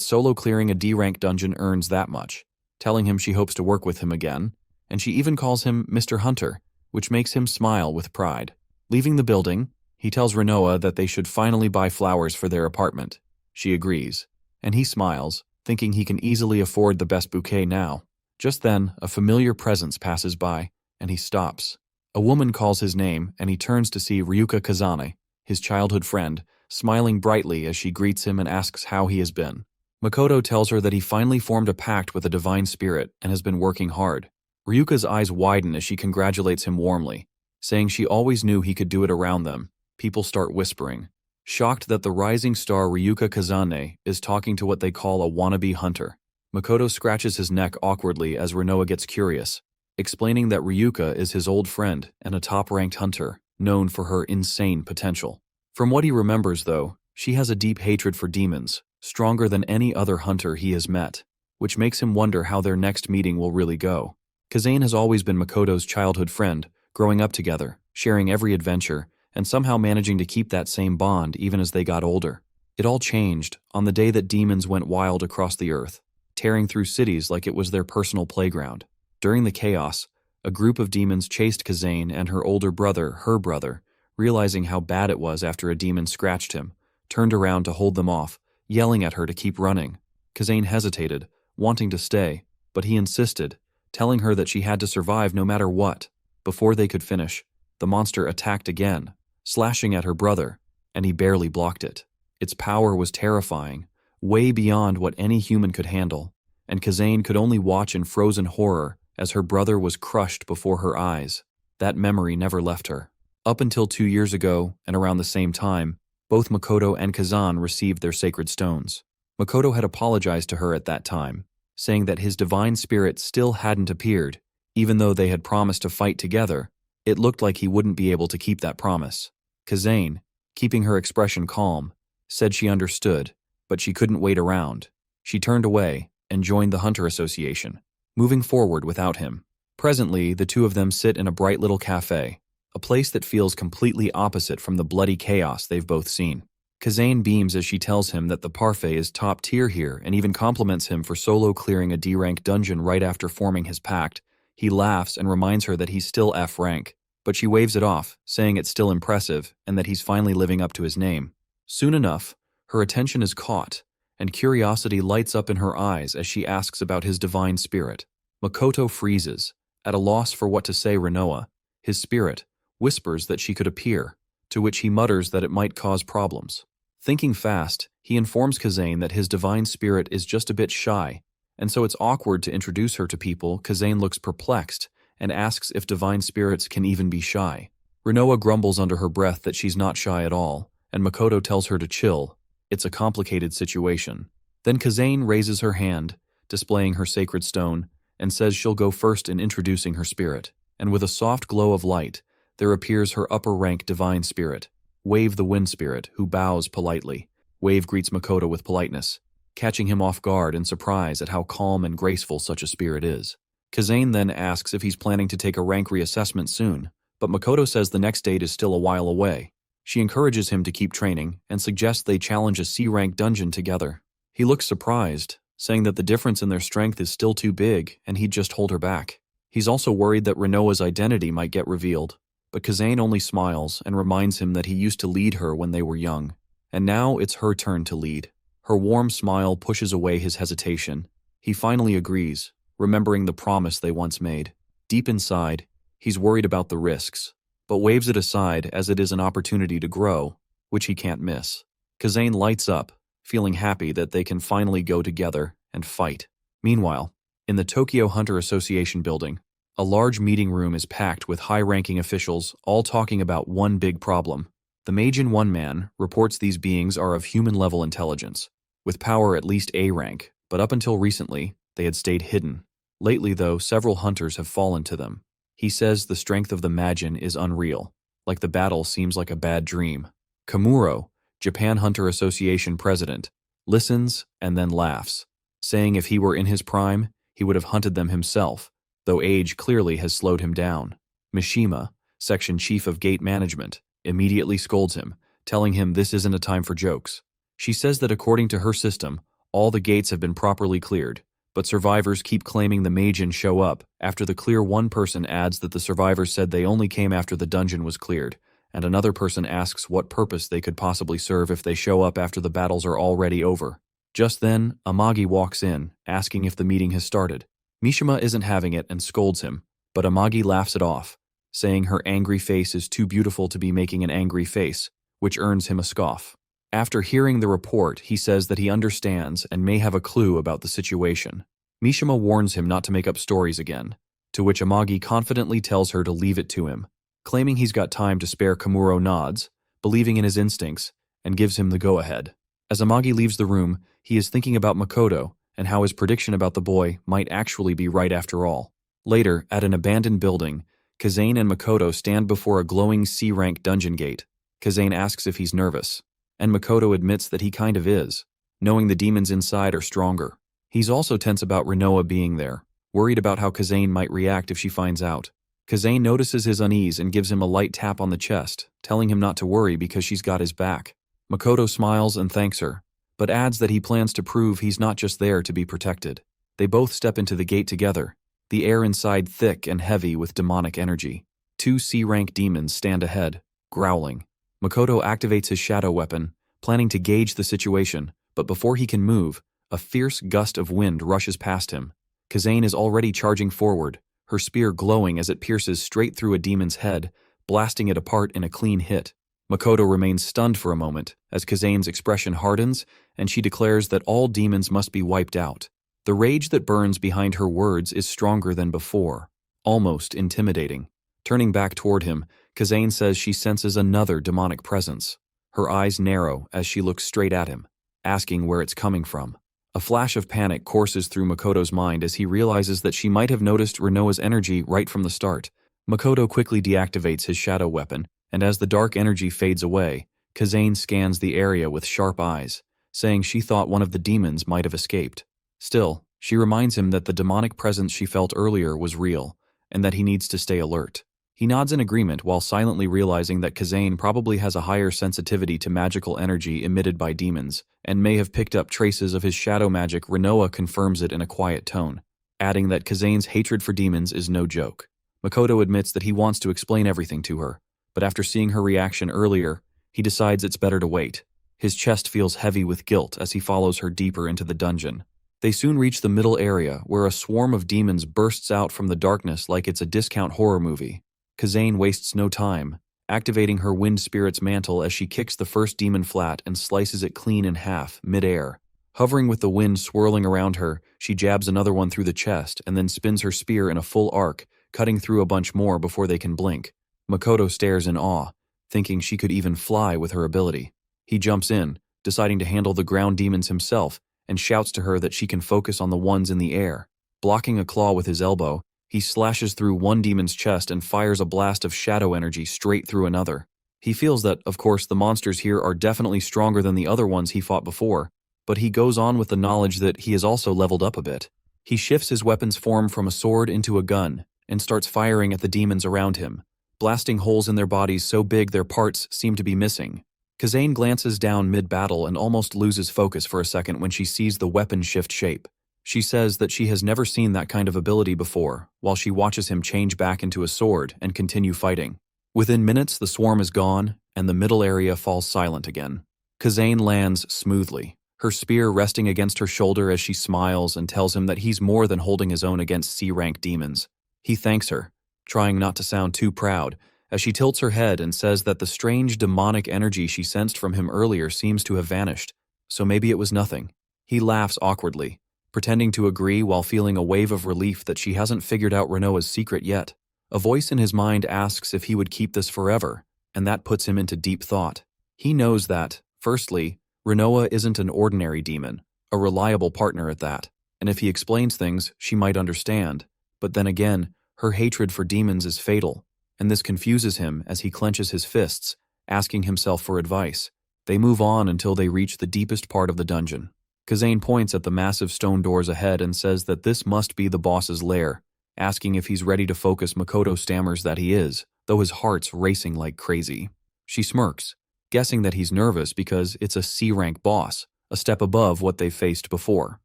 solo clearing a D-rank dungeon earns that much, telling him she hopes to work with him again, and she even calls him Mr. Hunter, which makes him smile with pride. Leaving the building, he tells Renoa that they should finally buy flowers for their apartment. She agrees, and he smiles, thinking he can easily afford the best bouquet now. Just then, a familiar presence passes by, and he stops. A woman calls his name, and he turns to see Ryuka Kazane, his childhood friend, smiling brightly as she greets him and asks how he has been. Makoto tells her that he finally formed a pact with a divine spirit and has been working hard. Ryuka's eyes widen as she congratulates him warmly, saying she always knew he could do it around them. People start whispering, shocked that the rising star Ryuka Kazane is talking to what they call a wannabe hunter. Makoto scratches his neck awkwardly as Renoa gets curious, explaining that Ryuka is his old friend and a top-ranked hunter, known for her insane potential. From what he remembers, though, she has a deep hatred for demons, stronger than any other hunter he has met, which makes him wonder how their next meeting will really go. Kazane has always been Makoto's childhood friend, growing up together, sharing every adventure, and somehow managing to keep that same bond even as they got older. It all changed on the day that demons went wild across the earth, tearing through cities like it was their personal playground. During the chaos, a group of demons chased Kazane and her older brother, her brother, realizing how bad it was after a demon scratched him, turned around to hold them off, yelling at her to keep running. Kazane hesitated, wanting to stay, but he insisted, telling her that she had to survive no matter what. Before they could finish, the monster attacked again, slashing at her brother, and he barely blocked it. Its power was terrifying, way beyond what any human could handle, and Kazane could only watch in frozen horror as her brother was crushed before her eyes. That memory never left her. Up until 2 years ago, and around the same time, both Makoto and Kazan received their sacred stones. Makoto had apologized to her at that time, saying that his divine spirit still hadn't appeared. Even though they had promised to fight together, it looked like he wouldn't be able to keep that promise. Kazane, keeping her expression calm, said she understood, but she couldn't wait around. She turned away and joined the Hunter Association, moving forward without him. Presently, the two of them sit in a bright little cafe, a place that feels completely opposite from the bloody chaos they've both seen. Kazane beams as she tells him that the parfait is top tier here and even compliments him for solo clearing a D-rank dungeon right after forming his pact. He laughs and reminds her that he's still F rank, but she waves it off, saying it's still impressive and that he's finally living up to his name. Soon enough, her attention is caught, and curiosity lights up in her eyes as she asks about his divine spirit. Makoto freezes, at a loss for what to say. Renoa, his spirit, whispers that she could appear, to which he mutters that it might cause problems. Thinking fast, he informs Kazane that his divine spirit is just a bit shy, and so it's awkward to introduce her to people. Kazane looks perplexed and asks if divine spirits can even be shy. Renoa grumbles under her breath that she's not shy at all, and Makoto tells her to chill. It's a complicated situation. Then Kazane raises her hand, displaying her sacred stone, and says she'll go first in introducing her spirit. And with a soft glow of light, there appears her upper-rank divine spirit, Wave the wind spirit, who bows politely. Wave greets Makoto with politeness, catching him off guard in surprise at how calm and graceful such a spirit is. Kazane then asks if he's planning to take a rank reassessment soon, but Makoto says the next date is still a while away. She encourages him to keep training and suggests they challenge a C-rank dungeon together. He looks surprised, saying that the difference in their strength is still too big and he'd just hold her back. He's also worried that Renoa's identity might get revealed, but Kazane only smiles and reminds him that he used to lead her when they were young, and now it's her turn to lead. Her warm smile pushes away his hesitation. He finally agrees, remembering the promise they once made. Deep inside, he's worried about the risks, but waves it aside as it is an opportunity to grow, which he can't miss. Kazane lights up, feeling happy that they can finally go together and fight. Meanwhile, in the Tokyo Hunter Association building, a large meeting room is packed with high-ranking officials all talking about one big problem. The Majin One Man reports these beings are of human-level intelligence, with power at least A rank, but up until recently, they had stayed hidden. Lately, though, several hunters have fallen to them. He says the strength of the Majin is unreal, like the battle seems like a bad dream. Kamuro, Japan Hunter Association president, listens and then laughs, saying if he were in his prime, he would have hunted them himself, though age clearly has slowed him down. Mishima, section chief of gate management, immediately scolds him, telling him this isn't a time for jokes. She says that according to her system, all the gates have been properly cleared, but survivors keep claiming the Majin show up. After the clear, one person adds that the survivors said they only came after the dungeon was cleared, and another person asks what purpose they could possibly serve if they show up after the battles are already over. Just then, Amagi walks in, asking if the meeting has started. Mishima isn't having it and scolds him, but Amagi laughs it off, saying her angry face is too beautiful to be making an angry face, which earns him a scoff. After hearing the report, he says that he understands and may have a clue about the situation. Mishima warns him not to make up stories again, to which Amagi confidently tells her to leave it to him, claiming he's got time to spare. Kamuro nods, believing in his instincts, and gives him the go-ahead. As Amagi leaves the room, he is thinking about Makoto and how his prediction about the boy might actually be right after all. Later, at an abandoned building, Kazane and Makoto stand before a glowing C-rank dungeon gate. Kazane asks if he's nervous, and Makoto admits that he kind of is, knowing the demons inside are stronger. He's also tense about Renoa being there, worried about how Kazane might react if she finds out. Kazane notices his unease and gives him a light tap on the chest, telling him not to worry because she's got his back. Makoto smiles and thanks her, but adds that he plans to prove he's not just there to be protected. They both step into the gate together, the air inside thick and heavy with demonic energy. 2 C-rank demons stand ahead, growling. Makoto activates his shadow weapon, planning to gauge the situation, but before he can move, a fierce gust of wind rushes past him. Kazane is already charging forward, her spear glowing as it pierces straight through a demon's head, blasting it apart in a clean hit. Makoto remains stunned for a moment as Kazane's expression hardens and she declares that all demons must be wiped out. The rage that burns behind her words is stronger than before, almost intimidating. Turning back toward him, Kazane says she senses another demonic presence. Her eyes narrow as she looks straight at him, asking where it's coming from. A flash of panic courses through Makoto's mind as he realizes that she might have noticed Renoa's energy right from the start. Makoto quickly deactivates his shadow weapon, and as the dark energy fades away, Kazane scans the area with sharp eyes, saying she thought one of the demons might have escaped. Still, she reminds him that the demonic presence she felt earlier was real, and that he needs to stay alert. He nods in agreement while silently realizing that Kazane probably has a higher sensitivity to magical energy emitted by demons, and may have picked up traces of his shadow magic. Renoa confirms it in a quiet tone, adding that Kazane's hatred for demons is no joke. Makoto admits that he wants to explain everything to her, but after seeing her reaction earlier, he decides it's better to wait. His chest feels heavy with guilt as he follows her deeper into the dungeon. They soon reach the middle area, where a swarm of demons bursts out from the darkness like it's a discount horror movie. Kazane wastes no time, activating her wind spirit's mantle as she kicks the first demon flat and slices it clean in half, mid-air. Hovering with the wind swirling around her, she jabs another one through the chest and then spins her spear in a full arc, cutting through a bunch more before they can blink. Makoto stares in awe, thinking she could even fly with her ability. He jumps in, deciding to handle the ground demons himself, and shouts to her that she can focus on the ones in the air. Blocking a claw with his elbow, he slashes through one demon's chest and fires a blast of shadow energy straight through another. He feels that, of course, the monsters here are definitely stronger than the other ones he fought before, but he goes on with the knowledge that he has also leveled up a bit. He shifts his weapon's form from a sword into a gun, and starts firing at the demons around him, blasting holes in their bodies so big their parts seem to be missing. Kazane glances down mid-battle and almost loses focus for a second when she sees the weapon shift shape. She says that she has never seen that kind of ability before, while she watches him change back into a sword and continue fighting. Within minutes, the swarm is gone, and the middle area falls silent again. Kazane lands smoothly, her spear resting against her shoulder as she smiles and tells him that he's more than holding his own against C-rank demons. He thanks her, trying not to sound too proud, as she tilts her head and says that the strange demonic energy she sensed from him earlier seems to have vanished, so maybe it was nothing. He laughs awkwardly, pretending to agree while feeling a wave of relief that she hasn't figured out Renoa's secret yet. A voice in his mind asks if he would keep this forever, and that puts him into deep thought. He knows that, firstly, Renoa isn't an ordinary demon, a reliable partner at that, and if he explains things, she might understand. But then again, her hatred for demons is fatal, and this confuses him as he clenches his fists, asking himself for advice. They move on until they reach the deepest part of the dungeon. Kazane points at the massive stone doors ahead and says that this must be the boss's lair. Asking if he's ready to focus, Makoto stammers that he is, though his heart's racing like crazy. She smirks, guessing that he's nervous because it's a C-rank boss, a step above what they've faced before.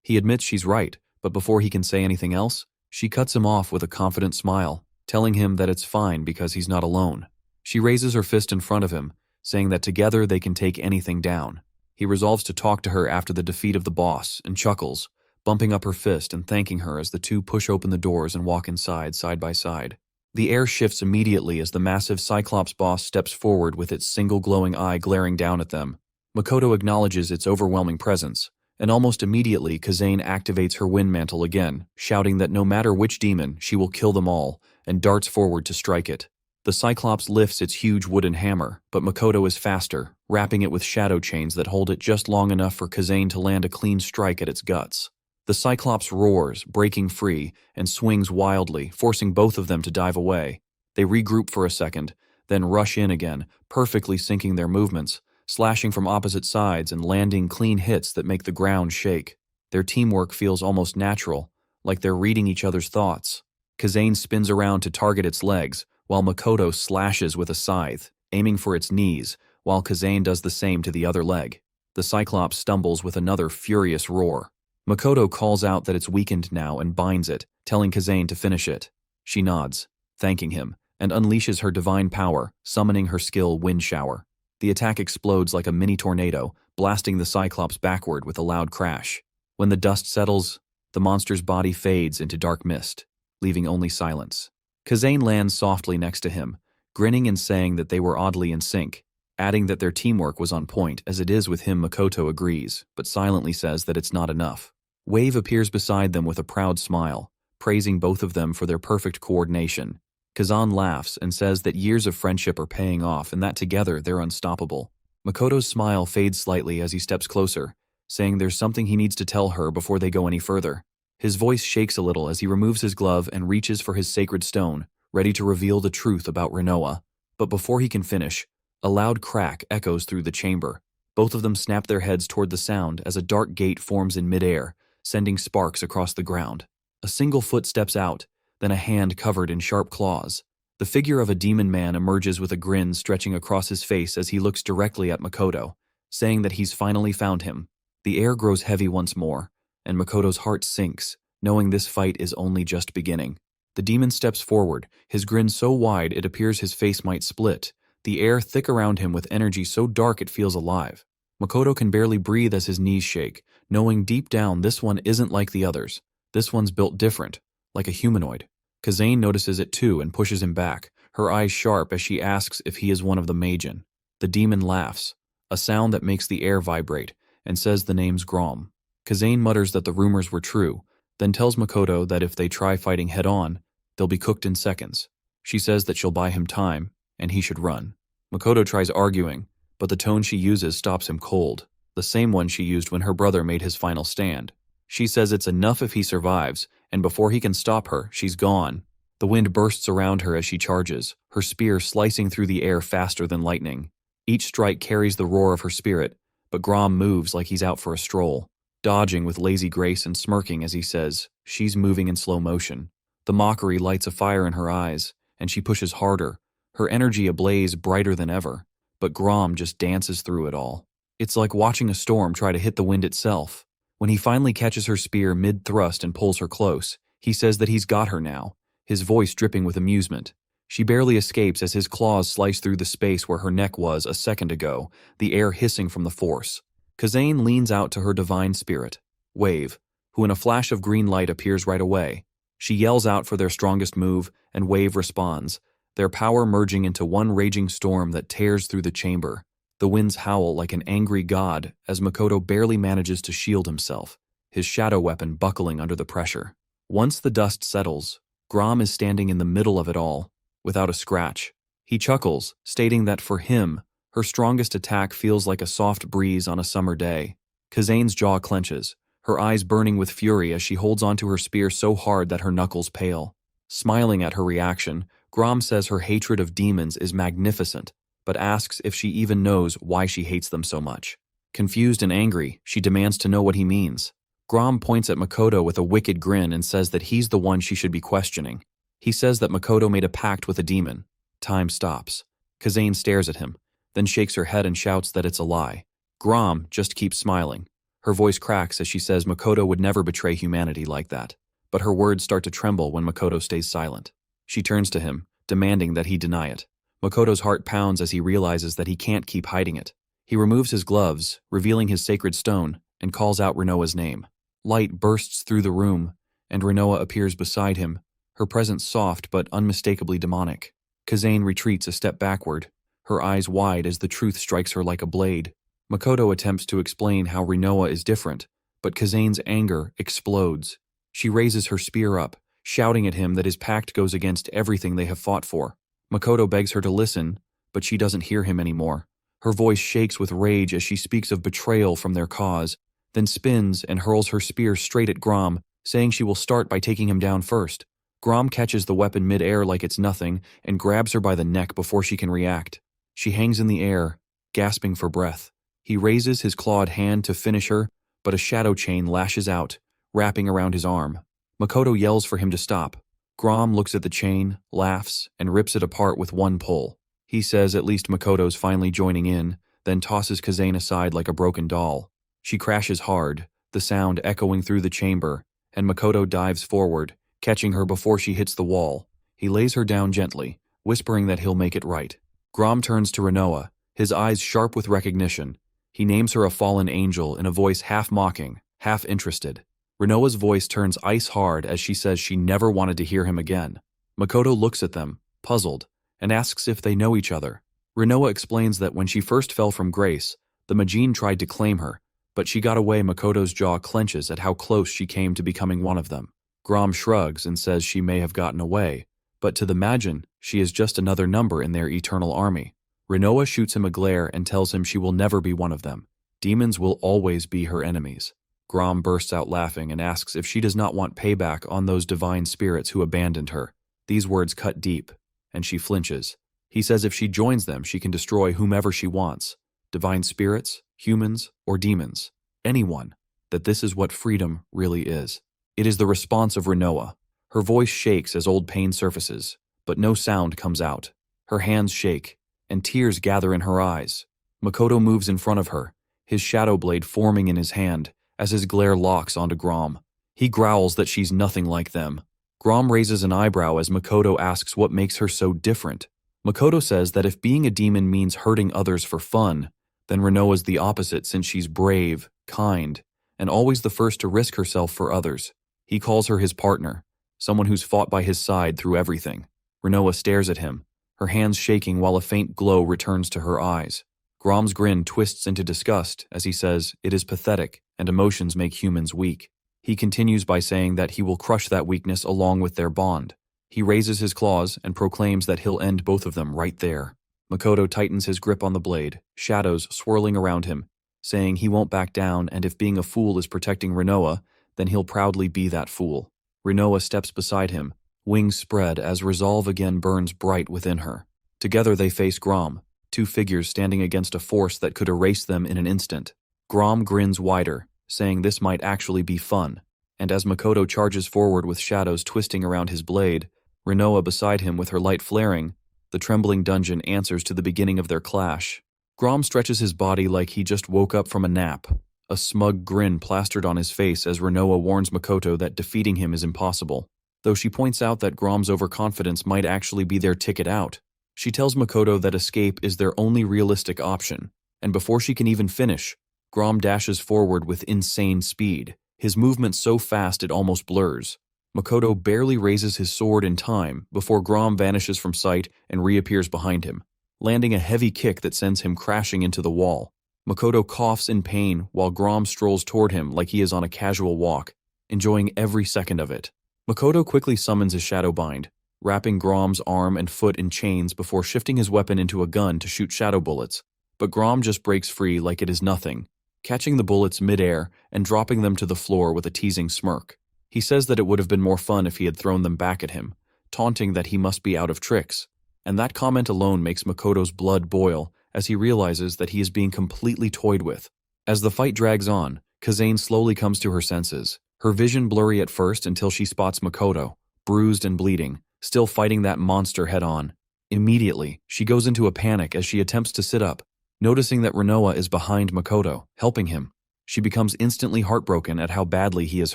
He admits she's right, but before he can say anything else, she cuts him off with a confident smile, telling him that it's fine because he's not alone. She raises her fist in front of him, saying that together they can take anything down. He resolves to talk to her after the defeat of the boss and chuckles, bumping up her fist and thanking her as the two push open the doors and walk inside side by side. The air shifts immediately as the massive Cyclops boss steps forward with its single glowing eye glaring down at them. Makoto acknowledges its overwhelming presence, and almost immediately Kazane activates her wind mantle again, shouting that no matter which demon, she will kill them all, and darts forward to strike it. The Cyclops lifts its huge wooden hammer, but Makoto is faster, wrapping it with shadow chains that hold it just long enough for Kazane to land a clean strike at its guts. The Cyclops roars, breaking free, and swings wildly, forcing both of them to dive away. They regroup for a second, then rush in again, perfectly syncing their movements, slashing from opposite sides and landing clean hits that make the ground shake. Their teamwork feels almost natural, like they're reading each other's thoughts. Kazane spins around to target its legs, while Makoto slashes with a scythe, aiming for its knees, while Kazane does the same to the other leg. The Cyclops stumbles with another furious roar. Makoto calls out that it's weakened now and binds it, telling Kazane to finish it. She nods, thanking him, and unleashes her divine power, summoning her skill Wind Shower. The attack explodes like a mini tornado, blasting the Cyclops backward with a loud crash. When the dust settles, the monster's body fades into dark mist, leaving only silence. Kazane lands softly next to him, grinning and saying that they were oddly in sync, adding that their teamwork was on point, as it is with him. Makoto agrees, but silently says that it's not enough. Wave appears beside them with a proud smile, praising both of them for their perfect coordination. Kazan laughs and says that years of friendship are paying off and that together they're unstoppable. Makoto's smile fades slightly as he steps closer, saying there's something he needs to tell her before they go any further. His voice shakes a little as he removes his glove and reaches for his sacred stone, ready to reveal the truth about Renoa. But before he can finish, a loud crack echoes through the chamber. Both of them snap their heads toward the sound as a dark gate forms in midair, sending sparks across the ground. A single foot steps out, then a hand covered in sharp claws. The figure of a demon man emerges with a grin stretching across his face as he looks directly at Makoto, saying that he's finally found him. The air grows heavy once more, and Makoto's heart sinks, knowing this fight is only just beginning. The demon steps forward, his grin so wide it appears his face might split, the air thick around him with energy so dark it feels alive. Makoto can barely breathe as his knees shake, knowing deep down this one isn't like the others. This one's built different, like a humanoid. Kazane notices it too and pushes him back, her eyes sharp as she asks if he is one of the Majin. The demon laughs, a sound that makes the air vibrate, and says the name's Grom. Kazane mutters that the rumors were true, then tells Makoto that if they try fighting head-on, they'll be cooked in seconds. She says that she'll buy him time, and he should run. Makoto tries arguing, but the tone she uses stops him cold, the same one she used when her brother made his final stand. She says it's enough if he survives, and before he can stop her, she's gone. The wind bursts around her as she charges, her spear slicing through the air faster than lightning. Each strike carries the roar of her spirit, but Grom moves like he's out for a stroll, dodging with lazy grace and smirking as he says, she's moving in slow motion. The mockery lights a fire in her eyes, and she pushes harder, her energy ablaze brighter than ever. But Grom just dances through it all. It's like watching a storm try to hit the wind itself. When he finally catches her spear mid-thrust and pulls her close, he says that he's got her now, his voice dripping with amusement. She barely escapes as his claws slice through the space where her neck was a second ago, the air hissing from the force. Kazane leans out to her divine spirit, Wave, who in a flash of green light appears right away. She yells out for their strongest move, and Wave responds, their power merging into one raging storm that tears through the chamber. The winds howl like an angry god as Makoto barely manages to shield himself, his shadow weapon buckling under the pressure. Once the dust settles, Grom is standing in the middle of it all, without a scratch. He chuckles, stating that for him, her strongest attack feels like a soft breeze on a summer day. Kazane's jaw clenches, her eyes burning with fury as she holds onto her spear so hard that her knuckles pale. Smiling at her reaction, Grom says her hatred of demons is magnificent, but asks if she even knows why she hates them so much. Confused and angry, she demands to know what he means. Grom points at Makoto with a wicked grin and says that he's the one she should be questioning. He says that Makoto made a pact with a demon. Time stops. Kazane stares at him, then shakes her head and shouts that it's a lie. Grom just keeps smiling. Her voice cracks as she says Makoto would never betray humanity like that, but her words start to tremble when Makoto stays silent. She turns to him, demanding that he deny it. Makoto's heart pounds as he realizes that he can't keep hiding it. He removes his gloves, revealing his sacred stone, and calls out Renoa's name. Light bursts through the room, and Renoa appears beside him, her presence soft but unmistakably demonic. Kazane retreats a step backward, her eyes wide as the truth strikes her like a blade. Makoto attempts to explain how Renoa is different, but Kazane's anger explodes. She raises her spear up, shouting at him that his pact goes against everything they have fought for. Makoto begs her to listen, but she doesn't hear him anymore. Her voice shakes with rage as she speaks of betrayal from their cause, then spins and hurls her spear straight at Grom, saying she will start by taking him down first. Grom catches the weapon mid-air like it's nothing and grabs her by the neck before she can react. She hangs in the air, gasping for breath. He raises his clawed hand to finish her, but a shadow chain lashes out, wrapping around his arm. Makoto yells for him to stop. Grom looks at the chain, laughs, and rips it apart with one pull. He says at least Makoto's finally joining in, then tosses Kazane aside like a broken doll. She crashes hard, the sound echoing through the chamber, and Makoto dives forward, catching her before she hits the wall. He lays her down gently, whispering that he'll make it right. Grom turns to Renoa, his eyes sharp with recognition. He names her a fallen angel in a voice half mocking, half interested. Renoa's voice turns ice hard as she says she never wanted to hear him again. Makoto looks at them, puzzled, and asks if they know each other. Renoa explains that when she first fell from grace, the Majin tried to claim her, but she got away. Makoto's jaw clenches at how close she came to becoming one of them. Grom shrugs and says she may have gotten away, but to the Majin, she is just another number in their eternal army. Renoa shoots him a glare and tells him she will never be one of them. Demons will always be her enemies. Grom bursts out laughing and asks if she does not want payback on those divine spirits who abandoned her. These words cut deep, and she flinches. He says if she joins them, she can destroy whomever she wants. Divine spirits, humans, or demons. Anyone. That this is what freedom really is. It is the response of Renoa. Her voice shakes as old pain surfaces, but no sound comes out. Her hands shake, and tears gather in her eyes. Makoto moves in front of her, his shadow blade forming in his hand, as his glare locks onto Grom. He growls that she's nothing like them. Grom raises an eyebrow as Makoto asks what makes her so different. Makoto says that if being a demon means hurting others for fun, then Renoa's the opposite since she's brave, kind, and always the first to risk herself for others. He calls her his partner, someone who's fought by his side through everything. Renoa stares at him, her hands shaking while a faint glow returns to her eyes. Grom's grin twists into disgust as he says it is pathetic and emotions make humans weak. He continues by saying that he will crush that weakness along with their bond. He raises his claws and proclaims that he'll end both of them right there. Makoto tightens his grip on the blade, shadows swirling around him, saying he won't back down, and if being a fool is protecting Renoa, then he'll proudly be that fool. Renoa steps beside him, wings spread as resolve again burns bright within her. Together they face Grom, two figures standing against a force that could erase them in an instant. Grom grins wider, saying this might actually be fun, and as Makoto charges forward with shadows twisting around his blade, Renoa beside him with her light flaring, the trembling dungeon answers to the beginning of their clash. Grom stretches his body like he just woke up from a nap, a smug grin plastered on his face as Renoa warns Makoto that defeating him is impossible, though she points out that Grom's overconfidence might actually be their ticket out. She tells Makoto that escape is their only realistic option, and before she can even finish, Grom dashes forward with insane speed, his movement so fast it almost blurs. Makoto barely raises his sword in time before Grom vanishes from sight and reappears behind him, landing a heavy kick that sends him crashing into the wall. Makoto coughs in pain while Grom strolls toward him like he is on a casual walk, enjoying every second of it. Makoto quickly summons his shadow bind, wrapping Grom's arm and foot in chains before shifting his weapon into a gun to shoot shadow bullets, but Grom just breaks free like it is nothing, catching the bullets mid-air and dropping them to the floor with a teasing smirk. He says that it would have been more fun if he had thrown them back at him, taunting that he must be out of tricks, and that comment alone makes Makoto's blood boil as he realizes that he is being completely toyed with. As the fight drags on, Kazane slowly comes to her senses, her vision blurry at first until she spots Makoto, bruised and bleeding, still fighting that monster head-on. Immediately, she goes into a panic as she attempts to sit up, noticing that Renoa is behind Makoto, helping him. She becomes instantly heartbroken at how badly he is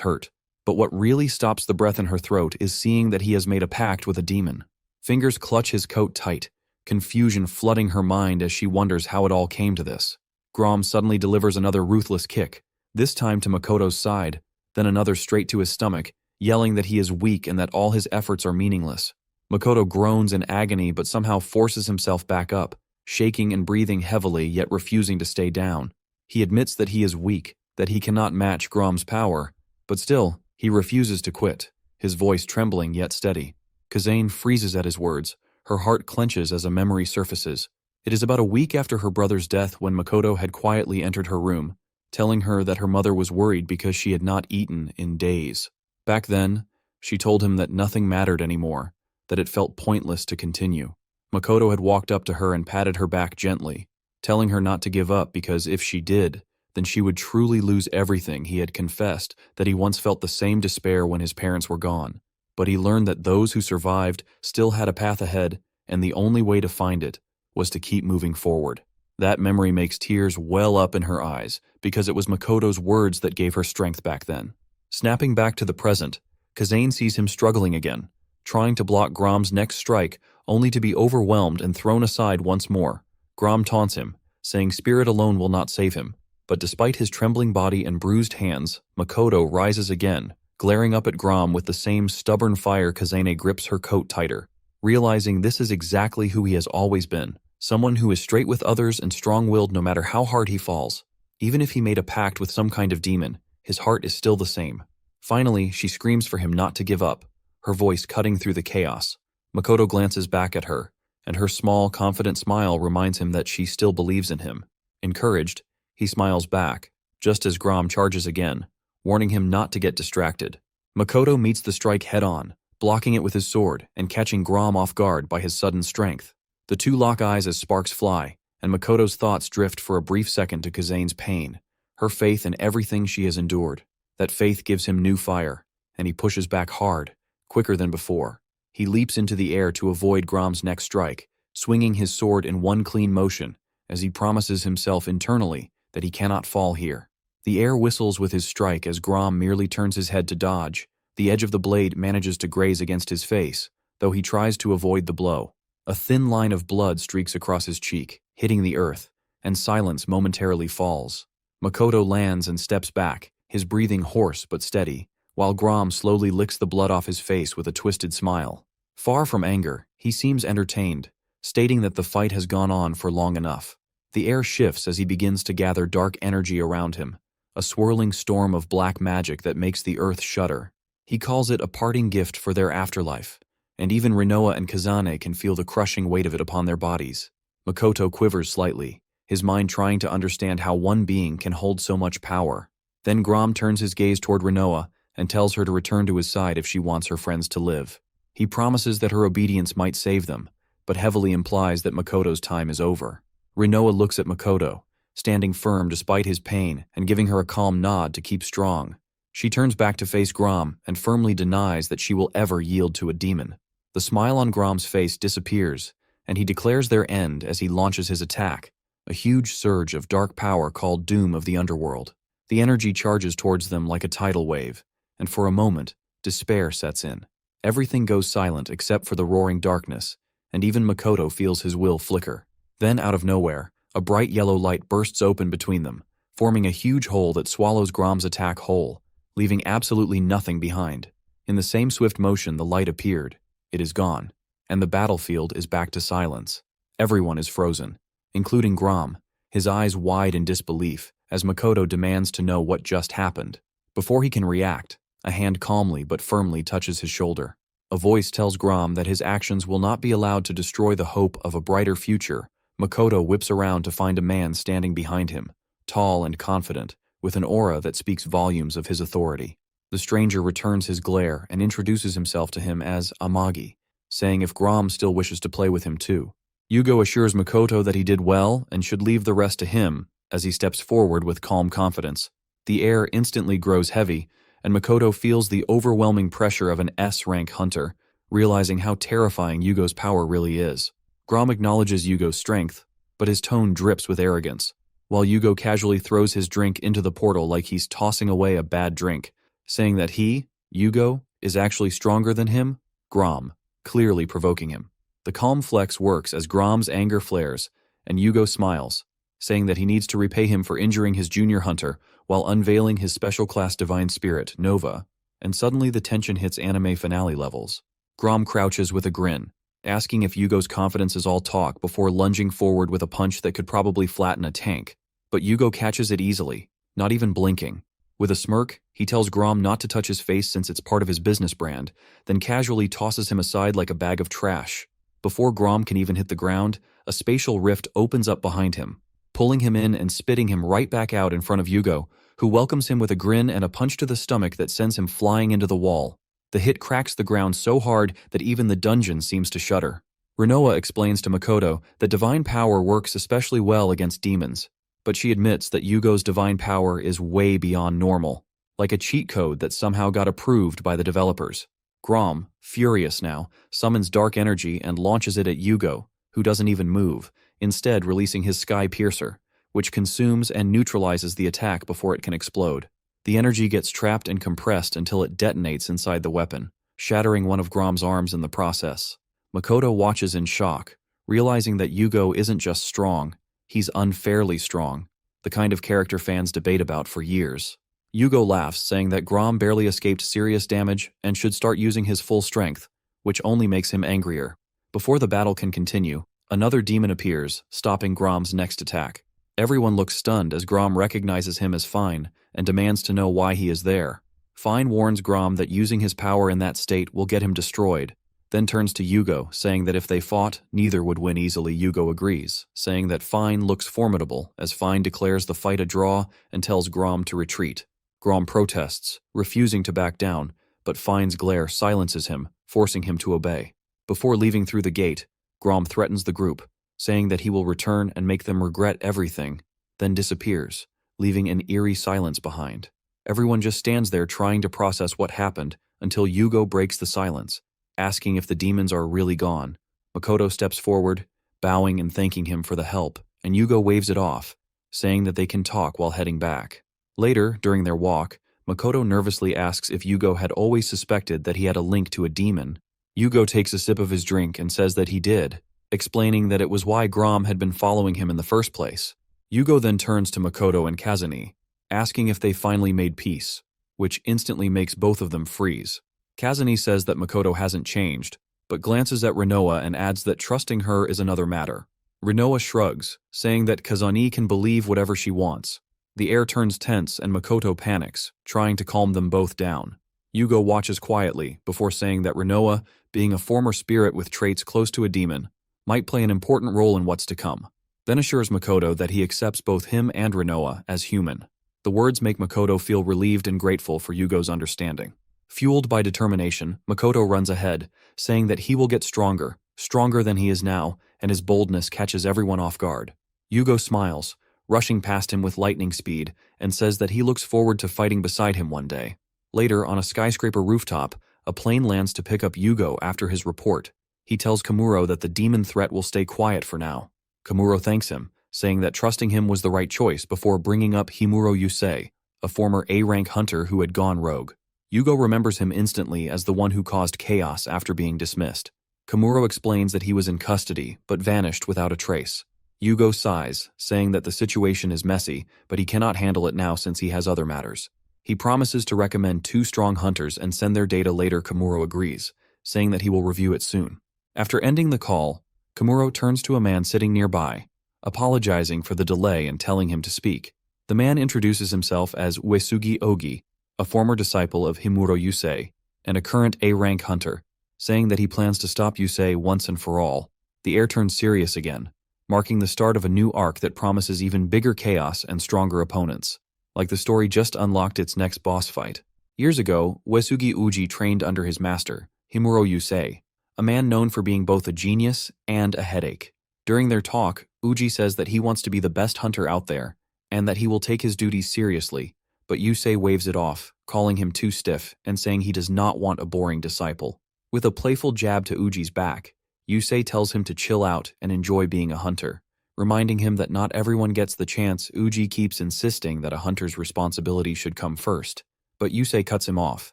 hurt. But what really stops the breath in her throat is seeing that he has made a pact with a demon. Fingers clutch his coat tight, confusion flooding her mind as she wonders how it all came to this. Grom suddenly delivers another ruthless kick, this time to Makoto's side, then another straight to his stomach, yelling that he is weak and that all his efforts are meaningless. Makoto groans in agony but somehow forces himself back up, shaking and breathing heavily yet refusing to stay down. He admits that he is weak, that he cannot match Grom's power, but still, he refuses to quit, his voice trembling yet steady. Kazane freezes at his words, her heart clenches as a memory surfaces. It is about a week after her brother's death when Makoto had quietly entered her room, telling her that her mother was worried because she had not eaten in days. Back then, she told him that nothing mattered anymore, that it felt pointless to continue. Makoto had walked up to her and patted her back gently, telling her not to give up because if she did, then she would truly lose everything. He had confessed that he once felt the same despair when his parents were gone, but he learned that those who survived still had a path ahead, and the only way to find it was to keep moving forward. That memory makes tears well up in her eyes because it was Makoto's words that gave her strength back then. Snapping back to the present, Kazane sees him struggling again, trying to block Grom's next strike only to be overwhelmed and thrown aside once more. Grom taunts him, saying spirit alone will not save him, but despite his trembling body and bruised hands, Makoto rises again, glaring up at Grom with the same stubborn fire. Kazane grips her coat tighter, realizing this is exactly who he has always been, someone who is straight with others and strong-willed no matter how hard he falls. Even if he made a pact with some kind of demon, his heart is still the same. Finally, she screams for him not to give up, her voice cutting through the chaos. Makoto glances back at her, and her small, confident smile reminds him that she still believes in him. Encouraged, he smiles back, just as Grom charges again, warning him not to get distracted. Makoto meets the strike head-on, blocking it with his sword and catching Grom off guard by his sudden strength. The two lock eyes as sparks fly, and Makoto's thoughts drift for a brief second to Kazane's pain, her faith in everything she has endured. That faith gives him new fire, and he pushes back hard, quicker than before. He leaps into the air to avoid Grom's next strike, swinging his sword in one clean motion, as he promises himself internally that he cannot fall here. The air whistles with his strike as Grom merely turns his head to dodge. The edge of the blade manages to graze against his face, though he tries to avoid the blow. A thin line of blood streaks across his cheek, hitting the earth, and silence momentarily falls. Makoto lands and steps back, his breathing hoarse but steady, while Grom slowly licks the blood off his face with a twisted smile. Far from anger, he seems entertained, stating that the fight has gone on for long enough. The air shifts as he begins to gather dark energy around him, a swirling storm of black magic that makes the earth shudder. He calls it a parting gift for their afterlife, and even Renoa and Kazane can feel the crushing weight of it upon their bodies. Makoto quivers slightly, his mind trying to understand how one being can hold so much power. Then Grom turns his gaze toward Renoa and tells her to return to his side if she wants her friends to live. He promises that her obedience might save them, but heavily implies that Makoto's time is over. Renoa looks at Makoto, standing firm despite his pain and giving her a calm nod to keep strong. She turns back to face Grom and firmly denies that she will ever yield to a demon. The smile on Grom's face disappears, and he declares their end as he launches his attack, a huge surge of dark power called Doom of the Underworld. The energy charges towards them like a tidal wave, and for a moment, despair sets in. Everything goes silent except for the roaring darkness, and even Makoto feels his will flicker. Then, out of nowhere, a bright yellow light bursts open between them, forming a huge hole that swallows Grom's attack whole, leaving absolutely nothing behind. In the same swift motion the light appeared, it is gone, and the battlefield is back to silence. Everyone is frozen, including Grom, his eyes wide in disbelief, as Makoto demands to know what just happened. Before he can react, a hand calmly but firmly touches his shoulder. A voice tells Grom that his actions will not be allowed to destroy the hope of a brighter future. Makoto whips around to find a man standing behind him, tall and confident, with an aura that speaks volumes of his authority. The stranger returns his glare and introduces himself to him as Amagi, saying if Grom still wishes to play with him too. Yugo assures Makoto that he did well and should leave the rest to him as he steps forward with calm confidence. The air instantly grows heavy, and Makoto feels the overwhelming pressure of an S-rank hunter, realizing how terrifying Yugo's power really is. Grom acknowledges Yugo's strength, but his tone drips with arrogance, while Yugo casually throws his drink into the portal like he's tossing away a bad drink, saying that he, Yugo, is actually stronger than him, Grom, clearly provoking him. The calm flex works as Grom's anger flares, and Yugo smiles, saying that he needs to repay him for injuring his junior hunter while unveiling his special class divine spirit, Nova, and suddenly the tension hits anime finale levels. Grom crouches with a grin, asking if Yugo's confidence is all talk before lunging forward with a punch that could probably flatten a tank, but Yugo catches it easily, not even blinking. With a smirk, he tells Grom not to touch his face since it's part of his business brand, then casually tosses him aside like a bag of trash. Before Grom can even hit the ground, a spatial rift opens up behind him, pulling him in and spitting him right back out in front of Yugo, who welcomes him with a grin and a punch to the stomach that sends him flying into the wall. The hit cracks the ground so hard that even the dungeon seems to shudder. Renoa explains to Makoto that divine power works especially well against demons, but she admits that Yugo's divine power is way beyond normal, like a cheat code that somehow got approved by the developers. Grom, furious now, summons dark energy and launches it at Yugo, who doesn't even move, instead releasing his Sky Piercer, which consumes and neutralizes the attack before it can explode. The energy gets trapped and compressed until it detonates inside the weapon, shattering one of Grom's arms in the process. Makoto watches in shock, realizing that Yugo isn't just strong, he's unfairly strong, the kind of character fans debate about for years. Yugo laughs, saying that Grom barely escaped serious damage and should start using his full strength, which only makes him angrier. Before the battle can continue, another demon appears, stopping Grom's next attack. Everyone looks stunned as Grom recognizes him as Fine and demands to know why he is there. Fine warns Grom that using his power in that state will get him destroyed, then turns to Yugo, saying that if they fought, neither would win easily. Yugo agrees, saying that Fine looks formidable as Fine declares the fight a draw and tells Grom to retreat. Grom protests, refusing to back down, but Fine's glare silences him, forcing him to obey. Before leaving through the gate, Grom threatens the group, saying that he will return and make them regret everything, then disappears, leaving an eerie silence behind. Everyone just stands there trying to process what happened until Yugo breaks the silence, asking if the demons are really gone. Makoto steps forward, bowing and thanking him for the help, and Yugo waves it off, saying that they can talk while heading back. Later, during their walk, Makoto nervously asks if Yugo had always suspected that he had a link to a demon. Yugo takes a sip of his drink and says that he did, explaining that it was why Grom had been following him in the first place. Yugo then turns to Makoto and Kazumi, asking if they finally made peace, which instantly makes both of them freeze. Kazumi says that Makoto hasn't changed, but glances at Renoa and adds that trusting her is another matter. Renoa shrugs, saying that Kazumi can believe whatever she wants. The air turns tense and Makoto panics, trying to calm them both down. Yugo watches quietly before saying that Renoa, being a former spirit with traits close to a demon, might play an important role in what's to come, then assures Makoto that he accepts both him and Renoa as human. The words make Makoto feel relieved and grateful for Yugo's understanding. Fueled by determination, Makoto runs ahead, saying that he will get stronger, stronger than he is now, and his boldness catches everyone off guard. Yugo smiles, rushing past him with lightning speed, and says that he looks forward to fighting beside him one day. Later, on a skyscraper rooftop, a plane lands to pick up Yugo after his report. He tells Kamuro that the demon threat will stay quiet for now. Kamuro thanks him, saying that trusting him was the right choice before bringing up Himuro Yusei, a former A-rank hunter who had gone rogue. Yugo remembers him instantly as the one who caused chaos after being dismissed. Kamuro explains that he was in custody, but vanished without a trace. Yugo sighs, saying that the situation is messy, but he cannot handle it now since he has other matters. He promises to recommend 2 strong hunters and send their data later. Kamuro agrees, saying that he will review it soon. After ending the call, Kamuro turns to a man sitting nearby, apologizing for the delay and telling him to speak. The man introduces himself as Uesugi Ogi, a former disciple of Himuro Yusei, and a current A-rank hunter, saying that he plans to stop Yusei once and for all. The air turns serious again, marking the start of a new arc that promises even bigger chaos and stronger opponents. Like the story just unlocked its next boss fight. Years ago, Uesugi Uji trained under his master, Himuro Yusei, a man known for being both a genius and a headache. During their talk, Uji says that he wants to be the best hunter out there, and that he will take his duties seriously, but Yusei waves it off, calling him too stiff and saying he does not want a boring disciple. With a playful jab to Uji's back, Yusei tells him to chill out and enjoy being a hunter, reminding him that not everyone gets the chance. Uji keeps insisting that a hunter's responsibility should come first, but Yusei cuts him off,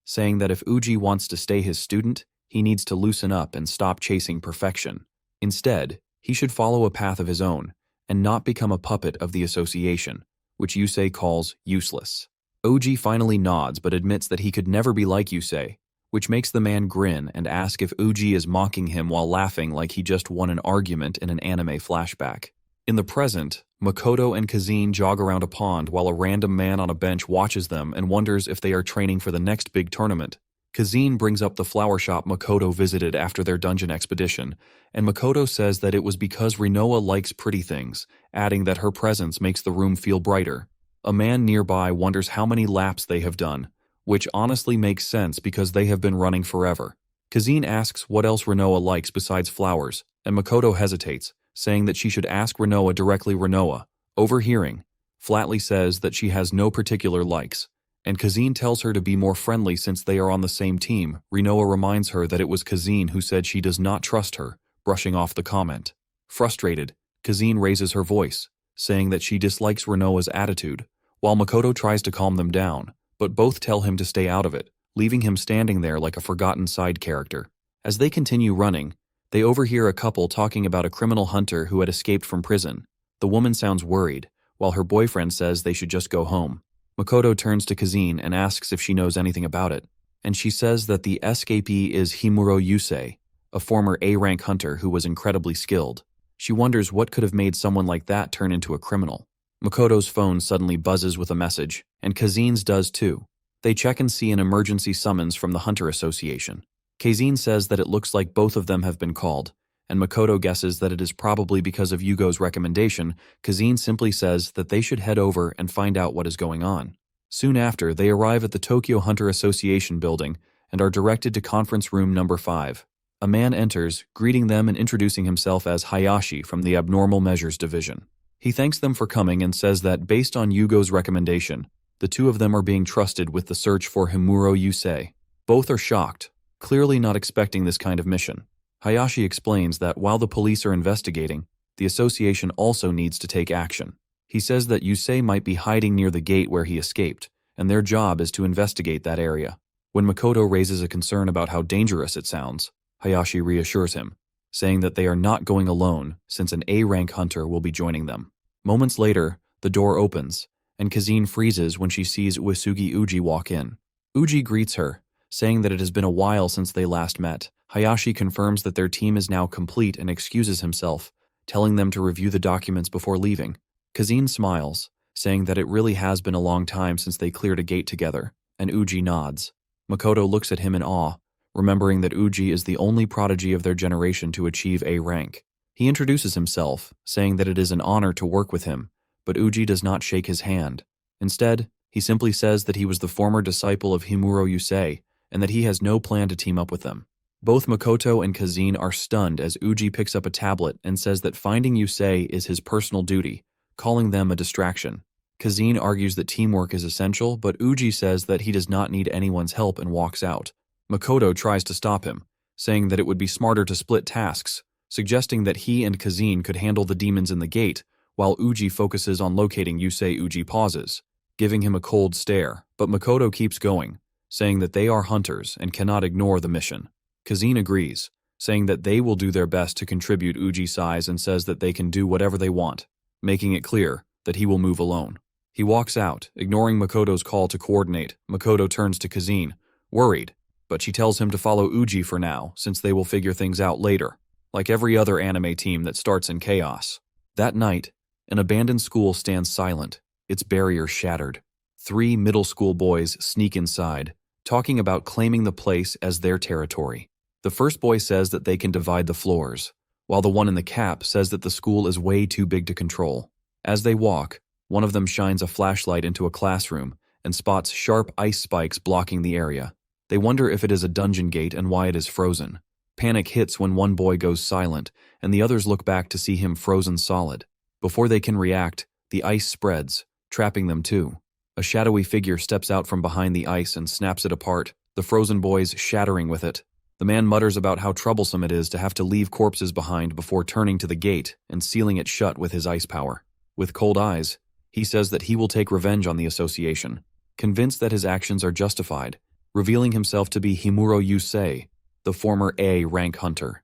saying that if Uji wants to stay his student, he needs to loosen up and stop chasing perfection. Instead, he should follow a path of his own, and not become a puppet of the association, which Yusei calls useless. OG finally nods but admits that he could never be like Yusei, which makes the man grin and ask if Uji is mocking him while laughing like he just won an argument in an anime flashback. In the present, Makoto and Kazine jog around a pond while a random man on a bench watches them and wonders if they are training for the next big tournament. Kazine brings up the flower shop Makoto visited after their dungeon expedition, and Makoto says that it was because Renoa likes pretty things, adding that her presence makes the room feel brighter. A man nearby wonders how many laps they have done, which honestly makes sense because they have been running forever. Kazine asks what else Renoa likes besides flowers, and Makoto hesitates, saying that she should ask Renoa directly. Renoa, overhearing, flatly says that she has no particular likes, and Kazine tells her to be more friendly since they are on the same team. Renoa reminds her that it was Kazine who said she does not trust her, brushing off the comment. Frustrated, Kazine raises her voice, saying that she dislikes Renoa's attitude, while Makoto tries to calm them down, but both tell him to stay out of it, leaving him standing there like a forgotten side character. As they continue running, they overhear a couple talking about a criminal hunter who had escaped from prison. The woman sounds worried, while her boyfriend says they should just go home. Makoto turns to Kazine and asks if she knows anything about it, and she says that the escapee is Himuro Yusei, a former A-rank hunter who was incredibly skilled. She wonders what could have made someone like that turn into a criminal. Makoto's phone suddenly buzzes with a message, and Kazine's does too. They check and see an emergency summons from the Hunter Association. Kazine says that it looks like both of them have been called, and Makoto guesses that it is probably because of Yugo's recommendation. Kazine simply says that they should head over and find out what is going on. Soon after, they arrive at the Tokyo Hunter Association building and are directed to conference room number 5. A man enters, greeting them and introducing himself as Hayashi from the Abnormal Measures Division. He thanks them for coming and says that based on Yugo's recommendation, the two of them are being trusted with the search for Himuro Yusei. Both are shocked, clearly not expecting this kind of mission. Hayashi explains that while the police are investigating, the association also needs to take action. He says that Yusei might be hiding near the gate where he escaped, and their job is to investigate that area. When Makoto raises a concern about how dangerous it sounds, Hayashi reassures him, saying that they are not going alone since an A-rank hunter will be joining them. Moments later, the door opens, and Kazine freezes when she sees Uesugi Uji walk in. Uji greets her, saying that it has been a while since they last met. Hayashi confirms that their team is now complete and excuses himself, telling them to review the documents before leaving. Kazine smiles, saying that it really has been a long time since they cleared a gate together, and Uji nods. Makoto looks at him in awe, remembering that Uji is the only prodigy of their generation to achieve A rank. He introduces himself, saying that it is an honor to work with him, but Uji does not shake his hand. Instead, he simply says that he was the former disciple of Himuro Yusei, and that he has no plan to team up with them. Both Makoto and Kazine are stunned as Uji picks up a tablet and says that finding Yusei is his personal duty, calling them a distraction. Kazine argues that teamwork is essential, but Uji says that he does not need anyone's help and walks out. Makoto tries to stop him, saying that it would be smarter to split tasks, suggesting that he and Kazine could handle the demons in the gate, while Uji focuses on locating Yusei. Uji pauses, giving him a cold stare, but Makoto keeps going, saying that they are hunters and cannot ignore the mission. Kazine agrees, saying that they will do their best to contribute. Uji sighs and says that they can do whatever they want, making it clear that he will move alone. He walks out, ignoring Makoto's call to coordinate. Makoto turns to Kazine, worried, but she tells him to follow Uji for now, since they will figure things out later, like every other anime team that starts in chaos. That night, an abandoned school stands silent, its barriers shattered. 3 middle school boys sneak inside, talking about claiming the place as their territory. The first boy says that they can divide the floors, while the one in the cap says that the school is way too big to control. As they walk, one of them shines a flashlight into a classroom and spots sharp ice spikes blocking the area. They wonder if it is a dungeon gate and why it is frozen. Panic hits when one boy goes silent, and the others look back to see him frozen solid. Before they can react, the ice spreads, trapping them too. A shadowy figure steps out from behind the ice and snaps it apart, the frozen boys shattering with it. The man mutters about how troublesome it is to have to leave corpses behind before turning to the gate and sealing it shut with his ice power. With cold eyes, he says that he will take revenge on the association, convinced that his actions are justified, revealing himself to be Himuro Yusei, the former A-rank hunter.